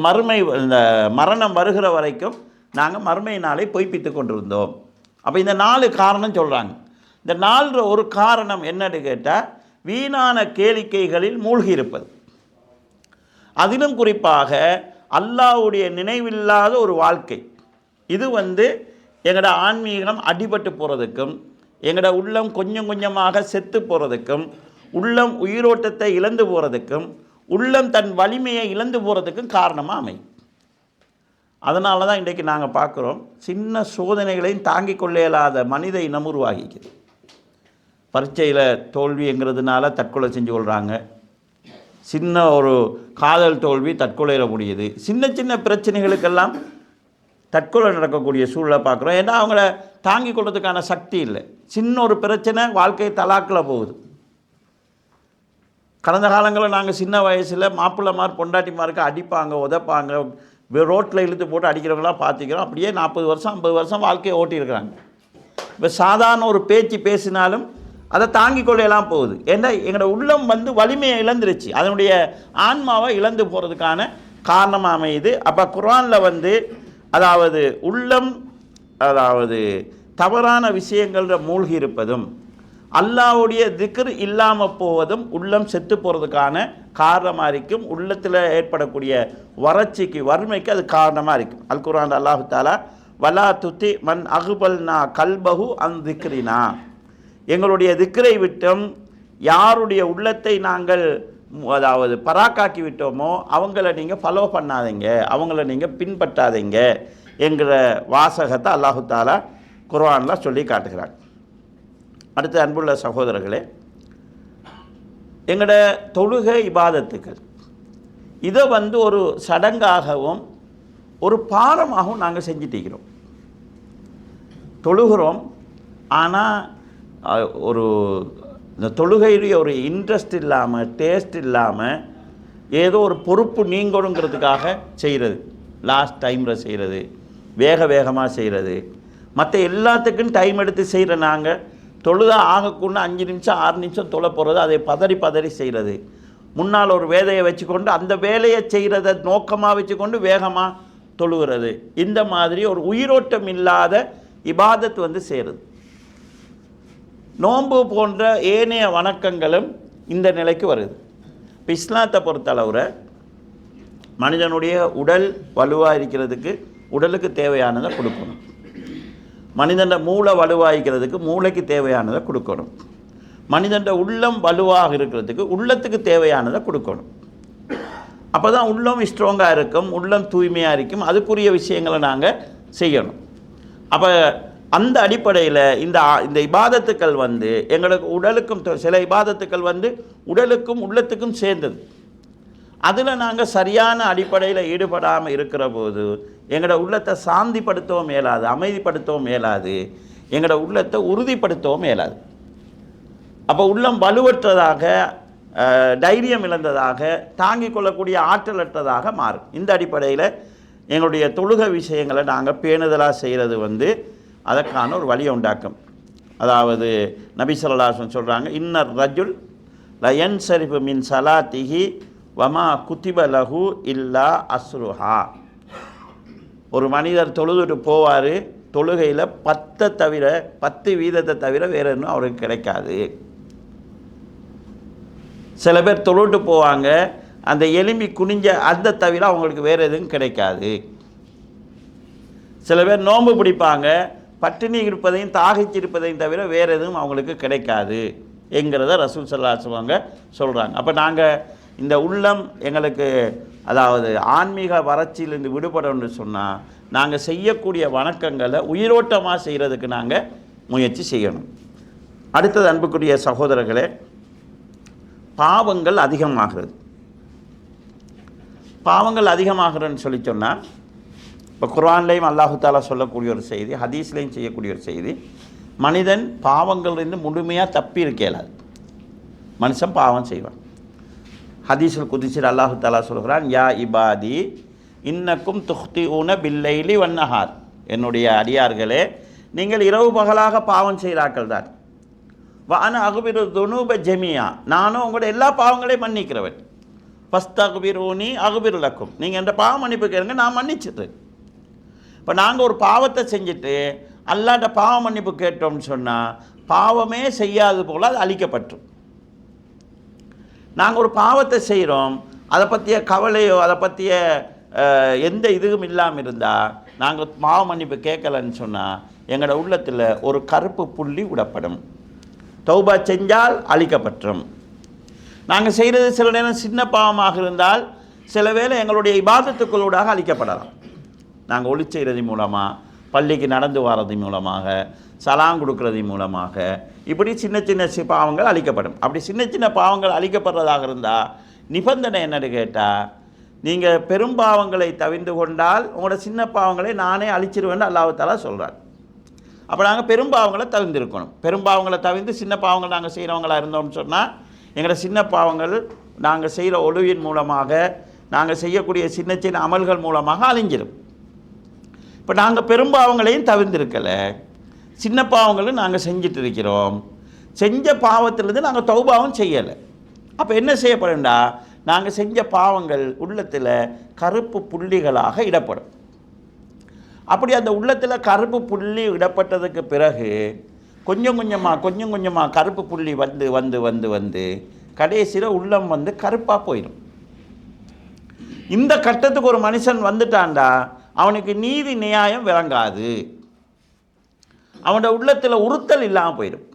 இந்த மரணம் வருகிற வரைக்கும் நாங்கள் மறுமை நாளை பொய்ப்பித்து கொண்டிருந்தோம். அப்போ இந்த 4 காரணம் சொல்கிறாங்க. இந்த 4 ஒரு காரணம் என்னன்னு கேட்டால், வீணான கேளிக்கைகளில் மூழ்கி இருப்பது. அதிலும் குறிப்பாக அல்லாஹ்வுடைய நினைவில்லாத ஒரு வாழ்க்கை. இது வந்து எங்களோட ஆன்மீகம் அடிபட்டு போகிறதுக்கும், எங்களோட உள்ளம் கொஞ்சம் கொஞ்சமாக செத்து போகிறதுக்கும், உள்ளம் உயிரோட்டத்தை இழந்து போகிறதுக்கும், உள்ளம் தன் வலிமையை இழந்து போகிறதுக்கும் காரணமாக அமையும். அதனால தான் இன்றைக்கு நாங்கள் பார்க்குறோம் சின்ன சோதனைகளையும் தாங்கிக் கொள்ள இயலாத மனித இனம் உருவாகிக்குது. பரீட்சையில் தோல்விங்கிறதுனால தற்கொலை செஞ்சு கொள்கிறாங்க. சின்ன ஒரு காதல் தோல்வி தற்கொலையில் முடியுது. சின்ன சின்ன பிரச்சனைகளுக்கெல்லாம் தற்கொலை நடக்கக்கூடிய சூழலை பார்க்குறோம். ஏன்னா அவங்கள தாங்கிக் கொள்றதுக்கான சக்தி இல்லை. சின்ன ஒரு பிரச்சனை வாழ்க்கை தலாக்கில் போகுது. கடந்த காலங்களில் நாங்கள் சின்ன வயசில் மாப்பிள்ளைமார் பொண்டாட்டிமாருக்கு அடிப்பாங்க, உதைப்பாங்க, ரோட்டில் இழுத்து போட்டு அடிக்கிறவங்களாம் பார்த்துக்கிறோம். அப்படியே 40 வருஷம் 50 வருஷம் வாழ்க்கையை ஓட்டியிருக்கிறாங்க. இப்போ சாதாரண ஒரு பேச்சு பேசினாலும் அதை தாங்கிக் கொள்ளையெல்லாம் போகுது. ஏன்னா எங்களோட உள்ளம் வலிமையை இழந்துருச்சு, அதனுடைய ஆன்மாவை இழந்து போகிறதுக்கான காரணமாக அமையுது. அப்போ குர்ஆனில் அதாவது உள்ளம் தவறான விஷயங்கள மூழ்கி இருப்பதும் அல்லாஹ்வுடைய திக்ர் இல்லாமல் போவதும் உள்ளம் செத்து போகிறதுக்கான காரணமாக இருக்கும். உள்ளத்தில் ஏற்படக்கூடிய வறட்சிக்கு வறுமைக்கு அது காரணமாக இருக்கும். அல் குர்ஆன் அல்லாஹு தஆலா வலா துத்தி மன் அகுபல்னா கல்பஹு அன் திக்ரினா, எங்களுடைய திக்ரை விட்டும் யாருடைய உள்ளத்தை நாங்கள் பராக்காக்கி விட்டோமோ அவங்கள நீங்கள் ஃபாலோ பண்ணாதீங்க, அவங்கள நீங்கள் பின்பற்றாதீங்க என்கிற வாசகத்தை அல்லாஹு தஆலா குர்ஆனில் சொல்லி காட்டுகிறார். அடுத்து அன்புள்ள சகோதரர்களே, எங்களோட தொழுகை இபாதத்துக்கள் இதை ஒரு சடங்காகவும் ஒரு பாரமாகவும் நாங்கள் செஞ்சுட்டிருக்கிறோம். தொழுகிறோம், ஆனால் இந்த தொழுகையிலேயே ஒரு இன்ட்ரெஸ்ட் இல்லாமல், டேஸ்ட் இல்லாமல், ஏதோ ஒரு பொறுப்பு நீங்கணுங்கிறதுக்காக செய்கிறது, லாஸ்ட் டைமில் செய்கிறது, வேகமாக செய்கிறது, மற்ற எல்லாத்துக்கும் டைம் எடுத்து செய்கிற நாங்கள் தொழுதா ஆகக்குன்னு 5 நிமிஷம் 6 நிமிஷம் தொலை போகிறது, அதை பதறி செய்கிறது, முன்னால் ஒரு வேலையை வச்சுக்கொண்டு அந்த வேலையை செய்கிறத நோக்கமாக வச்சுக்கொண்டு வேகமாக தொழுகிறது. இந்த மாதிரி ஒரு உயிரோட்டம் இல்லாத இபாதத் செய்கிறது. நோன்பு போன்ற ஏனைய வணக்கங்களும் இந்த நிலைக்கு வருது. இப்போ இஸ்லாத்தை பொறுத்தளவில் மனிதனுடைய உடல் வலுவாக இருக்கிறதுக்கு உடலுக்கு தேவையானதை கொடுக்கணும், மனிதன் மூளை வலுவாகிறதுக்கு மூளைக்கு தேவையானதை கொடுக்கணும், மனிதன் உள்ளம் வலுவாக இருக்கிறதுக்கு உள்ளத்துக்கு தேவையானதை கொடுக்கணும். அப்போ தான் உள்ளம் ஸ்ட்ராங்காக இருக்கும், உள்ளம் தூய்மையாக இருக்கும், அதுக்குரிய விஷயங்களை நாங்கள் செய்யணும். அப்போ அந்த அடிப்படையில் இந்த இபாதத்துக்கள் எங்களுக்கு உடலுக்கும், சில இபாதத்துக்கள் உடலுக்கும் உள்ளத்துக்கும் சேர்ந்தது. அதில் நாங்கள் சரியான அடிப்படையில் ஈடுபடாமல் இருக்கிற போது எங்களோட உள்ளத்தை சாந்திப்படுத்தவும் மேலாது, அமைதிப்படுத்தவும் மேலாது, எங்களோட உள்ளத்தை உறுதிப்படுத்தவும் மேலாது. அப்போ உள்ளம் வலுவற்றதாக, தைரியம் இழந்ததாக, தாங்கிக் கொள்ளக்கூடிய ஆற்றலற்றதாக மாறும். இந்த அடிப்படையில் எங்களுடைய தொழுகை விஷயங்களை நாங்கள் பேணுதலாக செய்கிறது அதற்கான ஒரு வழியை உண்டாக்கும். அதாவது நபி ஸல்லல்லாஹு அலைஹி வஸல்லம் சொல்கிறாங்க, இன்னர் ரஜுல் லயன் ஷரிஃபு மின் சலாத்திஹி வமா குத்திப லஹு இல்லா அஸ்ருஹா. ஒரு மனிதர் தொழுதுட்டு போவார், தொழுகையில் 10% தவிர வேறு இன்னும் அவருக்கு கிடைக்காது. சில பேர் தொழுட்டு போவாங்க, அந்த எலும்பி குனிஞ்ச அந்த தவிர அவங்களுக்கு வேறு எதுவும் கிடைக்காது. சில பேர் நோன்பு பிடிப்பாங்க, பட்டினி இருப்பதையும் தாகிச்சிருப்பதையும் தவிர வேறு எதுவும் அவங்களுக்கு கிடைக்காது என்கிறத ரசூல் ஸல்லல்லாஹு அலைஹி வஸல்லம் சொல்கிறாங்க. அப்போ நாங்கள் இந்த உள்ளம் எங்களுக்கு அதாவது ஆன்மீக வறட்சியிலிருந்து விடுபடணும்னு சொன்னால் நாங்கள் செய்யக்கூடிய வணக்கங்களை உயிரோட்டமாக செய்கிறதுக்கு நாங்கள் முயற்சி செய்யணும். அடுத்தது அன்புக்குரிய சகோதரர்களே, பாவங்கள் அதிகமாகிறது. பாவங்கள் அதிகமாகிறன்னு சொல்லி சொன்னால், இப்போ குர்ஆன்லேயும் அல்லாஹு தஆலா சொல்லக்கூடிய ஒரு செய்தி, ஹதீஸ்லேயும் செய்யக்கூடிய ஒரு செய்தி, மனிதன் பாவங்கள்லேருந்து முழுமையாக தப்பி இருக்கலாது. மனுஷன் பாவம் செய்வான். ஹதீஸுல் குதிஸில் அல்லாஹு தஆலா சொல்கிறான், யா இபாதி இன்னக்கும் துஹ்திஊன பில்லைலி வன்னஹார், என்னுடைய அடியார்களே நீங்கள் இரவு பகலாக பாவம் செய்கிறார்கள் தான். வான அகுபிரு துனூப ஜமியா, நானும் உங்களோட எல்லா பாவங்களையும் மன்னிக்கிறவன். ஃபஸ்தக்பிரூனி அகுபிரு லக்கும், நீங்கள் என்ற பாவம் மன்னிப்பு கேளுங்க, நான் மன்னிச்சிடுறேன். இப்போ நாங்கள் ஒரு பாவத்தை செஞ்சுட்டு அல்லாஹ்ட்ட பாவ மன்னிப்பு கேட்டோம்னு சொன்னால் பாவமே செய்யாது போல் அது அழிக்கப்பட்டுரும். நாங்கள் ஒரு பாவத்தை செய்கிறோம், அதை பற்றிய கவலையோ அதை பற்றிய எந்த இதுவும் இல்லாமல் இருந்தால் நாங்கள் பாவ மன்னிப்பு கேட்கலன்னு சொன்னால் எங்களோட உள்ளத்தில் ஒரு கருப்பு புள்ளி விடப்படும். தௌபா செஞ்சால் அழிக்கப்பட்டுரும். நாங்கள் செய்கிறது சில நேரம் சின்ன பாவமாக இருந்தால் சில வேளை எங்களுடைய இபாதத்துக்களூடாக அழிக்கப்படலாம். நாங்கள் ஒளி செய்கிறது மூலமாக, பள்ளிக்கு நடந்து வர்றது மூலமாக, சலாம் கொடுக்கறது மூலமாக, இப்படி சின்ன சின்ன பாவங்கள் அழிக்கப்படும். அப்படி சின்ன சின்ன பாவங்கள் அழிக்கப்படுறதாக இருந்தால் நிபந்தனை என்னன்னு கேட்டால், நீங்கள் பெரும்பாவங்களை தவிர்த்து கொண்டால் உங்களோட சின்ன பாவங்களை நானே அழிச்சிருவேன்னு அல்லாஹ் தஆலா சொல்கிறார். அப்போ நாங்கள் பெரும்பாவங்களை தவிர்த்திருக்கணும். பெரும்பாவங்களை தவிர்த்து சின்ன பாவங்கள் நாங்கள் செய்கிறவங்களாக இருந்தோம்னு சொன்னால் எங்களோட சின்ன பாவங்கள் நாங்கள் செய்கிற ஒழுவின் மூலமாக, நாங்கள் செய்யக்கூடிய சின்ன சின்ன அமல்கள் மூலமாக அழிஞ்சிடும். இப்போ நாங்கள் பெரும்பாவங்களையும் தவிர்த்திருக்கலை, சின்ன பாவங்களும் நாங்கள் செஞ்சுட்டு இருக்கிறோம். செஞ்ச பாவத்திலிருந்து நாங்கள் தௌபாவும் செய்யலை. அப்போ என்ன செய்யப்படும்டா, நாங்கள் செஞ்ச பாவங்கள் உள்ளத்தில் கருப்பு புள்ளிகளாக இடப்படும். அப்படி அந்த உள்ளத்தில் கருப்பு புள்ளி இடப்பட்டதுக்கு பிறகு கொஞ்சம் கொஞ்சமாக கருப்பு புள்ளி வந்து வந்து வந்து வந்து கடைசியில் உள்ளம் வந்து கருப்பாக போயிடும். இந்த கட்டத்துக்கு ஒரு மனுஷன் வந்துட்டான்டா, அவனுக்கு நீதி நியாயம் விளங்காது. அவனோட உள்ளத்தில் உறுத்தல் இல்லாமல் போயிடும்.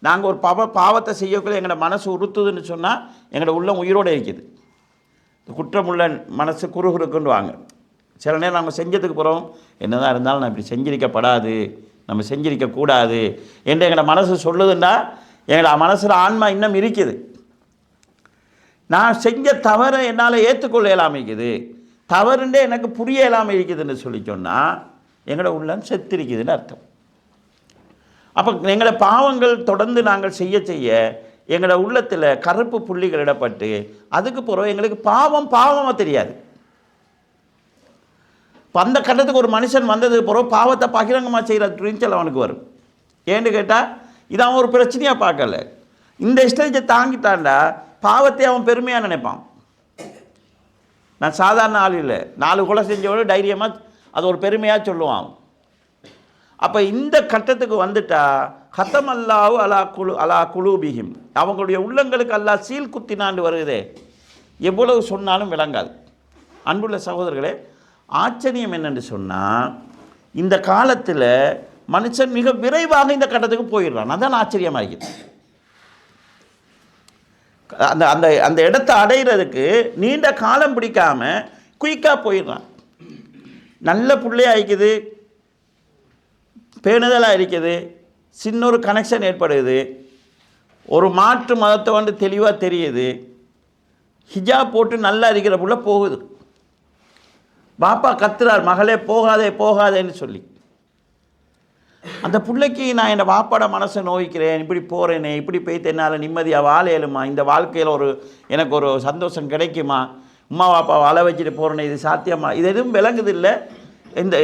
நாங்கள் ஒரு பாவத்தை செய்யக்குள்ள எங்களோட மனசு உறுத்துதுன்னு சொன்னால் எங்களோட உள்ளம் உயிரோடு இருக்குது. குற்றமுள்ள மனசு குறுகுறுக்குன்னு வாங்க. சில நேரம் நம்ம செஞ்சதுக்கு பிறகு என்ன தான் இருந்தாலும் நான் இப்படி செஞ்சிருக்கப்படாது, நம்ம செஞ்சிருக்கக்கூடாது என்று எங்களோட மனசு சொல்லுதுன்னா எங்களோட மனசில் ஆன்மா இன்னும் இருக்குது. நான் செஞ்ச தவறை என்னால் ஏற்றுக்கொள்ள இயலாமல் இருக்குது, தவறுண்டே எனக்கு புரிய இயலாமல் இருக்குதுன்னு சொல்லி சொன்னால் எங்களோட உள்ளம் செத்திருக்குதுன்னு அர்த்தம். அப்போ எங்களை பாவங்கள் தொடர்ந்து நாங்கள் செய்ய செய்ய எங்களோட உள்ளத்தில் கருப்பு புள்ளிகள் இடப்பட்டு அதுக்கு பிறகு எங்களுக்கு பாவமாக தெரியாது. இப்போ அந்த கட்டத்துக்கு ஒரு மனுஷன் வந்ததுக்கு பிறகு பாவத்தை பகிரங்கமாக செய்கிற துணிச்சல் அவனுக்கு வரும். ஏன்னு கேட்டால் இது அவன் ஒரு பிரச்சனையாக பார்க்கல. இந்த ஸ்டேஜை தாங்கிட்டான்டா பாவத்தை அவன் பெருமையாக நினைப்பான். நான் சாதாரண ஆள் இல்லை, 4 கொலை செஞ்சவனு தைரியமாக அது ஒரு பெருமையாக சொல்லுவான். அப்போ இந்த கட்டத்துக்கு வந்துட்டா ஹத்தம் அல்லாஹு அலா குலூபிஹிம், அவங்களுடைய உள்ளங்களுக்கு அல்லாஹ் சீல் குத்தினாண்டு வருகிறதே, எவ்வளவு சொன்னாலும் விளங்காது. அன்புள்ள சகோதரர்களே, ஆச்சரியம் என்னென்று சொன்னால் இந்த காலத்தில் மனுஷன் மிக விரைவாக இந்த கட்டத்துக்கு போயிடுறான். அதான் ஆச்சரியமாக இருக்குது. அந்த அந்த அந்த இடத்தை அடைகிறதுக்கு நீண்ட காலம் பிடிக்காமல் குயிக்காக போயிடுறான். நல்ல பிள்ளையாக இருக்குது, பேணுதலாக இருக்குது, சின்ன ஒரு கனெக்ஷன் ஏற்படுது, ஒரு மாற்று மதத்தை வந்து தெளிவாக தெரியுது, ஹிஜாப் போட்டு நல்லா இருக்கிற புள்ள போகுது. பாப்பா கத்துறார், மகளே போகாதே போகாதேன்னு சொல்லி. அந்த பிள்ளைக்கு நான் என் பாப்பாட மனசை நோய்க்கிறேன், இப்படி போகிறேனே, இப்படி போய்த்து என்னால் நிம்மதியாக வாழ இயலுமா, இந்த வாழ்க்கையில் எனக்கு ஒரு சந்தோஷம் கிடைக்குமா, அம்மா பாப்பா வாழ வச்சுட்டு போகிறேனே, இது சாத்தியமா, இது எதுவும் விளங்குது இல்லை. இந்த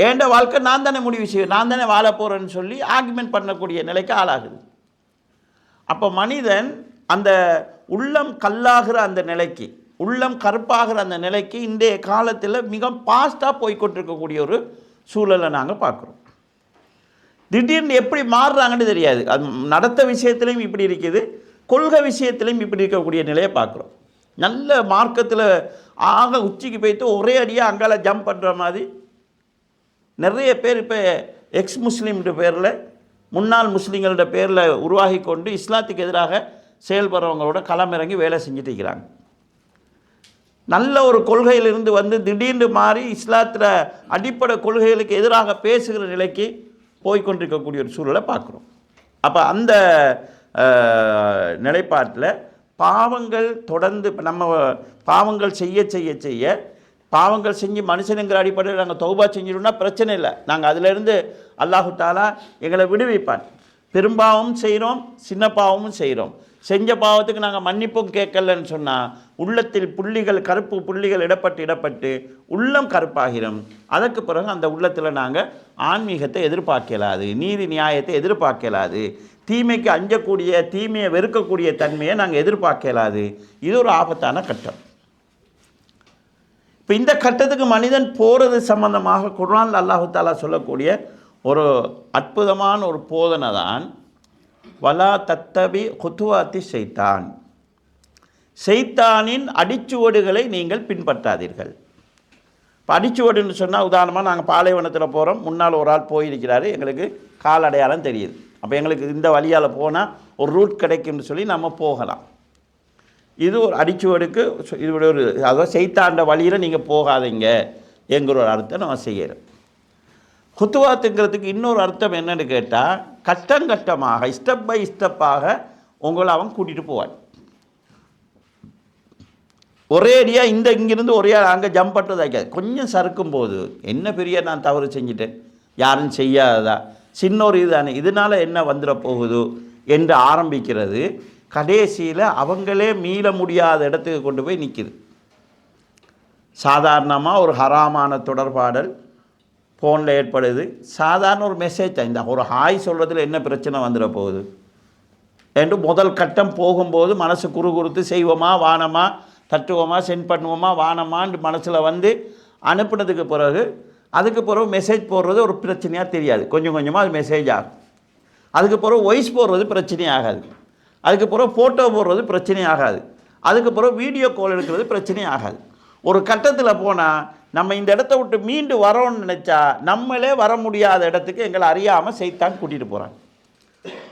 ஏண்ட வாழ்க்கை நான் தானே முடிவு செய்வேன், நான் தானே வாழ போகிறேன்னு சொல்லி ஆர்குமெண்ட் பண்ணக்கூடிய நிலைக்கு ஆளாகுது. அப்போ மனிதன் அந்த உள்ளம் கல்லாகிற அந்த நிலைக்கு, உள்ளம் கருப்பாகிற அந்த நிலைக்கு இன்றைய காலத்தில் மிக ஃபாஸ்ட்டாக போய்கொண்டிருக்கக்கூடிய ஒரு சூழலை நாங்கள் பார்க்குறோம். திடீர்னு எப்படி மாறுறாங்கன்னு தெரியாது. அது நடத்த விஷயத்துலையும் இப்படி இருக்குது, கொள்கை விஷயத்துலையும் இப்படி இருக்கக்கூடிய நிலையை பார்க்குறோம். நல்ல மார்க்கத்தில் ஆக உச்சிக்கு போய்த்து ஒரே அடியாக அங்கால ஜம்ப் பண்ணுற மாதிரி நிறைய பேர் இப்போ எக்ஸ் முஸ்லீம்ன்ற பேரில், முன்னாள் முஸ்லீம்களோட பேரில் உருவாகி கொண்டு இஸ்லாத்துக்கு எதிராக செயல்படுறவங்களோட களமிறங்கி வேலை செஞ்சுட்டு இருக்கிறாங்க. நல்ல ஒரு கொள்கையிலிருந்து வந்து திடீர்னு மாறி இஸ்லாத்தில் அடிப்படை கொள்கைகளுக்கு எதிராக பேசுகிற நிலைக்கு போய்கொண்டிருக்கக்கூடிய ஒரு சூழலை பார்க்குறோம். அப்போ அந்த நிலைப்பாட்டில் பாவங்கள் தொடர்ந்து இப்போ நம்ம பாவங்கள் செய்ய செய்ய செய்ய பாவங்கள் செஞ்சு மனுஷனுங்கிற அடிப்படையில் நாங்கள் தௌபா செஞ்சிட்டோம்னா பிரச்சனை இல்லை, நாங்கள் அதிலிருந்து அல்லாஹு தாலா எங்களை விடுவிப்பான். பெரும்பாவமும் செய்கிறோம், சின்ன பாவமும் செய்கிறோம், செஞ்ச பாவத்துக்கு நாங்கள் மன்னிப்பும் கேட்கலன்னு சொன்னால் உள்ளத்தில் புள்ளிகள் கருப்பு புள்ளிகள் இடப்பட்டு உள்ளம் கருப்பாகிறோம். அதற்கு பிறகு அந்த உள்ளத்தில் நாங்கள் ஆன்மீகத்தை எதிர்பார்க்கலாது, நீதி நியாயத்தை எதிர்பார்க்கலாது, தீமைக்கு அஞ்சக்கூடிய தீமையை வெறுக்கக்கூடிய தன்மையை நாங்கள் எதிர்பார்க்கலாது. இது ஒரு ஆபத்தான கட்டம். இப்போ இந்த கட்டத்துக்கு மனிதன் போகிறது சம்பந்தமாக குர்ஆனில் அல்லாஹு தாலா சொல்லக்கூடிய ஒரு அற்புதமான ஒரு போதனை தான் வலா தத்தபி குத்துவாத்தி ஷைத்தான், ஷைத்தானின் அடிச்சுவடுகளை நீங்கள் பின்பற்றாதீர்கள். இப்போ அடிச்சுவடுன்னு சொன்னால் உதாரணமாக நாங்கள் பாலைவனத்தில் போகிறோம், முன்னால் ஒரு ஆள் போயிருக்கிறாரு, எங்களுக்கு கால் அடையாளம் தெரியுது, அப்போ எங்களுக்கு இந்த வழியால் போனால் ஒரு ரூட் கிடைக்கும்னு சொல்லி நம்ம போகலாம். இது ஒரு அடிச்சுவடுக்கு இது ஒரு அதாவது ஷைத்தாண்ட வழியில் நீங்கள் போகாதீங்க, என்கிற ஒரு அர்த்தம் நம்ம செய்கிறோம். குத்துவாத்துங்கிறதுக்கு இன்னொரு அர்த்தம் என்னன்னு கேட்டால், கட்டமாக ஸ்டெப் பை ஸ்டெப்பாக உங்களை அவன் கூட்டிகிட்டு போவான். ஒரே அடியாக இங்கிருந்து ஒரே அங்கே ஜம்ப் பண்ணுறது ஆகாது. கொஞ்சம் சறுக்கும் போது என்ன பெரிய நான் தவறு செஞ்சுட்டேன், யாரும் செய்யாததா, சின்ன ஒரு இதுதானே, இதனால் என்ன வந்துட போகுது என்று ஆரம்பிக்கிறது. கடைசியில் அவங்களே மீள முடியாத இடத்துக்கு கொண்டு போய் நிற்கிது. சாதாரணமாக ஒரு ஹராமான தொடர்பாடல் ஃபோனில் ஏற்படுது. சாதாரண ஒரு மெசேஜ் தான், இந்த ஒரு ஹாய் சொல்கிறதுல என்ன பிரச்சனை வந்துட போகுது என்று முதல் கட்டம் போகும்போது மனசு குறுகுறுத்து செய்வோமா வானமா, தட்டுவோமா, சென்ட் பண்ணுவோமா வானமான்னு மனசில் வந்து அனுப்புனதுக்கு பிறகு அதுக்கு பிறகு மெசேஜ் போடுறது ஒரு பிரச்சனையாக தெரியாது. கொஞ்சம் கொஞ்சமாக அது மெசேஜ் ஆகும். அதுக்கு பிறகு வாய்ஸ் போடுறது பிரச்சனையாகாது. அதுக்கு பிறகு ஃபோட்டோ போடுறது பிரச்சனையாகாது. அதுக்கு பிறகு வீடியோ கால் எடுக்கிறது பிரச்சனையாகாது. ஒரு கட்டத்தில் போனால் நம்ம இந்த இடத்த விட்டு மீண்டு வரோன்னு நினச்சா நம்மளே வர முடியாத இடத்துக்கு எங்களை அறியாமல் செய்தான் கூட்டிகிட்டு போகிறாங்க.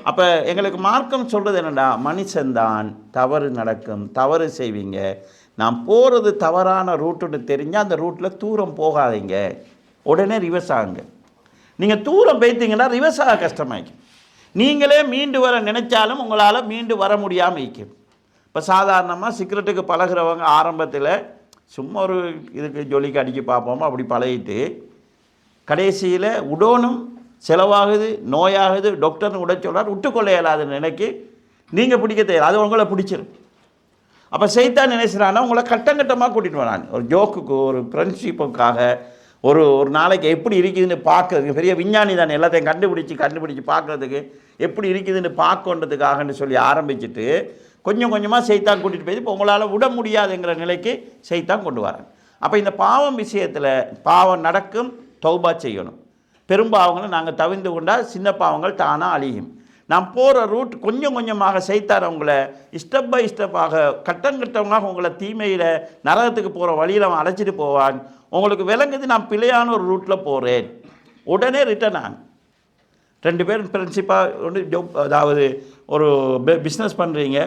அப்போ எங்களுக்கு மார்க்கம் சொல்கிறது என்னடா, மனுஷன்தான், தவறு நடக்கும், தவறு செய்வீங்க, நான் போகிறது தவறான ரூட்டுன்னு தெரிஞ்சால் அந்த ரூட்டில் தூரம் போகாதீங்க, உடனே ரிவர்ஸ் ஆகுங்க. நீங்கள் தூரம் போய்த்தீங்கன்னா ரிவர்ஸ் ஆக கஷ்டமாயிக்கும். நீங்களே மீண்டு வர நினச்சாலும் உங்களால் மீண்டு வர முடியாமல் இருக்கும். இப்போ சாதாரணமாக சிகரெட்டுக்கு பழகிறவங்க ஆரம்பத்தில் சும்மா ஒரு இதுக்கு ஜொலிக்கு அடிக்க பார்ப்போம், அப்படி பழகிட்டு கடைசியில் உடனும் செலவாகுது, நோயாகுது, டாக்டர்னு விட சொல்கிறார், விட்டுக்கொள்ள இயலாத நினைக்கி நீங்கள் பிடிக்க தேவை, அது உங்களை பிடிச்சிடும். அப்போ செய்தான் நினைச்சானா உங்களை கட்டமாக கூட்டிகிட்டு வரான். ஒரு ஜோக்குக்கு, ஒரு ஃப்ரெண்ட்ஷிப்புக்காக, ஒரு நாளைக்கு எப்படி இருக்குதுன்னு பார்க்குறதுக்கு, பெரிய விஞ்ஞானி தான், எல்லாத்தையும் கண்டுபிடிச்சி பார்க்குறதுக்கு எப்படி இருக்குதுன்னு பார்க்கன்றதுக்காகன்னு சொல்லி ஆரம்பிச்சுட்டு கொஞ்சம் கொஞ்சமாக செய்தான் கூட்டிகிட்டு போய் இப்போ உங்களால் விட முடியாதுங்கிற நிலைக்கு செய்தான் கொண்டு வராங்க. அப்போ இந்த பாவம் விஷயத்தில் பாவம் நடக்கும், தௌபா செய்யணும். பெரும்பாவங்களை நாங்கள் தவிர்த்து கொண்டால் சின்ன பாவங்கள் தானாக அழியும். நான் போகிற ரூட் கொஞ்சம் கொஞ்சமாக செய்தார் உங்களை ஸ்டெப் பை ஸ்டெப்பாக கட்டமாக உங்களை தீமையில் நரகத்துக்கு போகிற வழியில் அவன் அழைச்சிட்டு போவான். உங்களுக்கு விளங்குது நான் பிழையான ஒரு ரூட்டில் போகிறேன், உடனே ரிட்டர்ன் ஆகும். 2 பேரும் ஃப்ரெண்ட்ஷிப்பாக ஒன்று ஜோப், அதாவது ஒரு பிஸ்னஸ் பண்ணுறீங்க,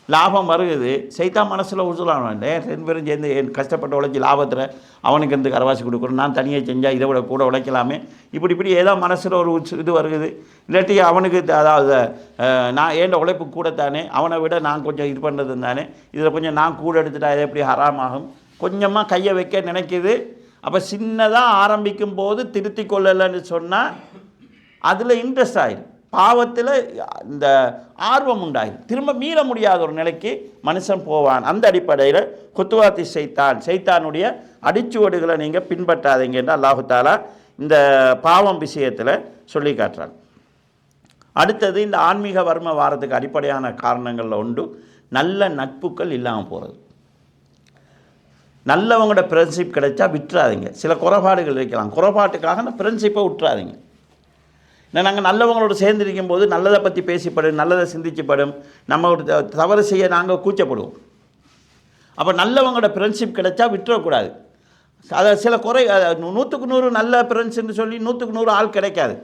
லாபம் வருகுது, செய்தா மனசில் உசுலான 2 பேரும் சேர்ந்து என் கஷ்டப்பட்டு உழைச்சி லாபத்தில் அவனுக்கு இருந்து கரவாசி கொடுக்கணும், நான் தனியாக செஞ்சால் இதை விட கூட உழைக்கலாமே, இப்படி ஏதோ மனசில் ஒரு இது வருகுது. இல்லாட்டி அவனுக்கு அதாவது நான் ஏண்ட உழைப்பு கூடத்தானே, அவனை விட நான் கொஞ்சம் இது பண்ணுறது தானே, இதில் கொஞ்சம் நான் கூட எடுத்துட்டா இதை எப்படி ஹராமாகும், கொஞ்சமாக கையை வைக்க நினைக்கிது. அப்போ சின்னதாக ஆரம்பிக்கும் போது திருத்தி கொள்ளலைன்னு சொன்னால் அதில் இன்ட்ரெஸ்ட் ஆகிடும், பாவத்தில் இந்த ஆர்வம் உண்டாகும், திரும்ப மீள முடியாத ஒரு நிலைக்கு மனுஷன் போவான். அந்த அடிப்படையில் குத்துவாத்தி சைத்தானுடைய அடிச்சுவடுகளை நீங்கள் பின்பற்றாதீங்க என்று அல்லாஹு தாலா இந்த பாவம் விஷயத்தில் சொல்லி காட்டுறாங்க. அடுத்தது, இந்த ஆன்மீக வர்ம வாரத்துக்கு அடிப்படையான காரணங்களில் ஒன்று நல்ல நட்புகள் இல்லாமல் போகிறது. நல்லவங்களோட ஃப்ரெண்ட்ஷிப் கிடைச்சா விட்டுறாதீங்க. சில குறைபாடுகள் இருக்கலாம், குறைபாட்டுக்காக அந்த ஃப்ரெண்ட்ஷிப்பை விட்டுறாதீங்க. ஏன்னா நாங்கள் நல்லவங்களோட சேர்ந்துருக்கும் போது நல்லதை பற்றி பேசிப்படும், நல்லதை சிந்திச்சுப்படும், நம்ம ஒரு தவறு செய்ய நாங்கள் கூச்சப்படுவோம். அப்போ நல்லவங்களோட ஃப்ரெண்ட்ஷிப் கிடைச்சா விட்டுறக்கூடாது. அதை சில 100க்கு 100 நல்ல ஃப்ரெண்ட்ஸ்ன்னு சொல்லி 100க்கு 100 ஆள் கிடைக்காது.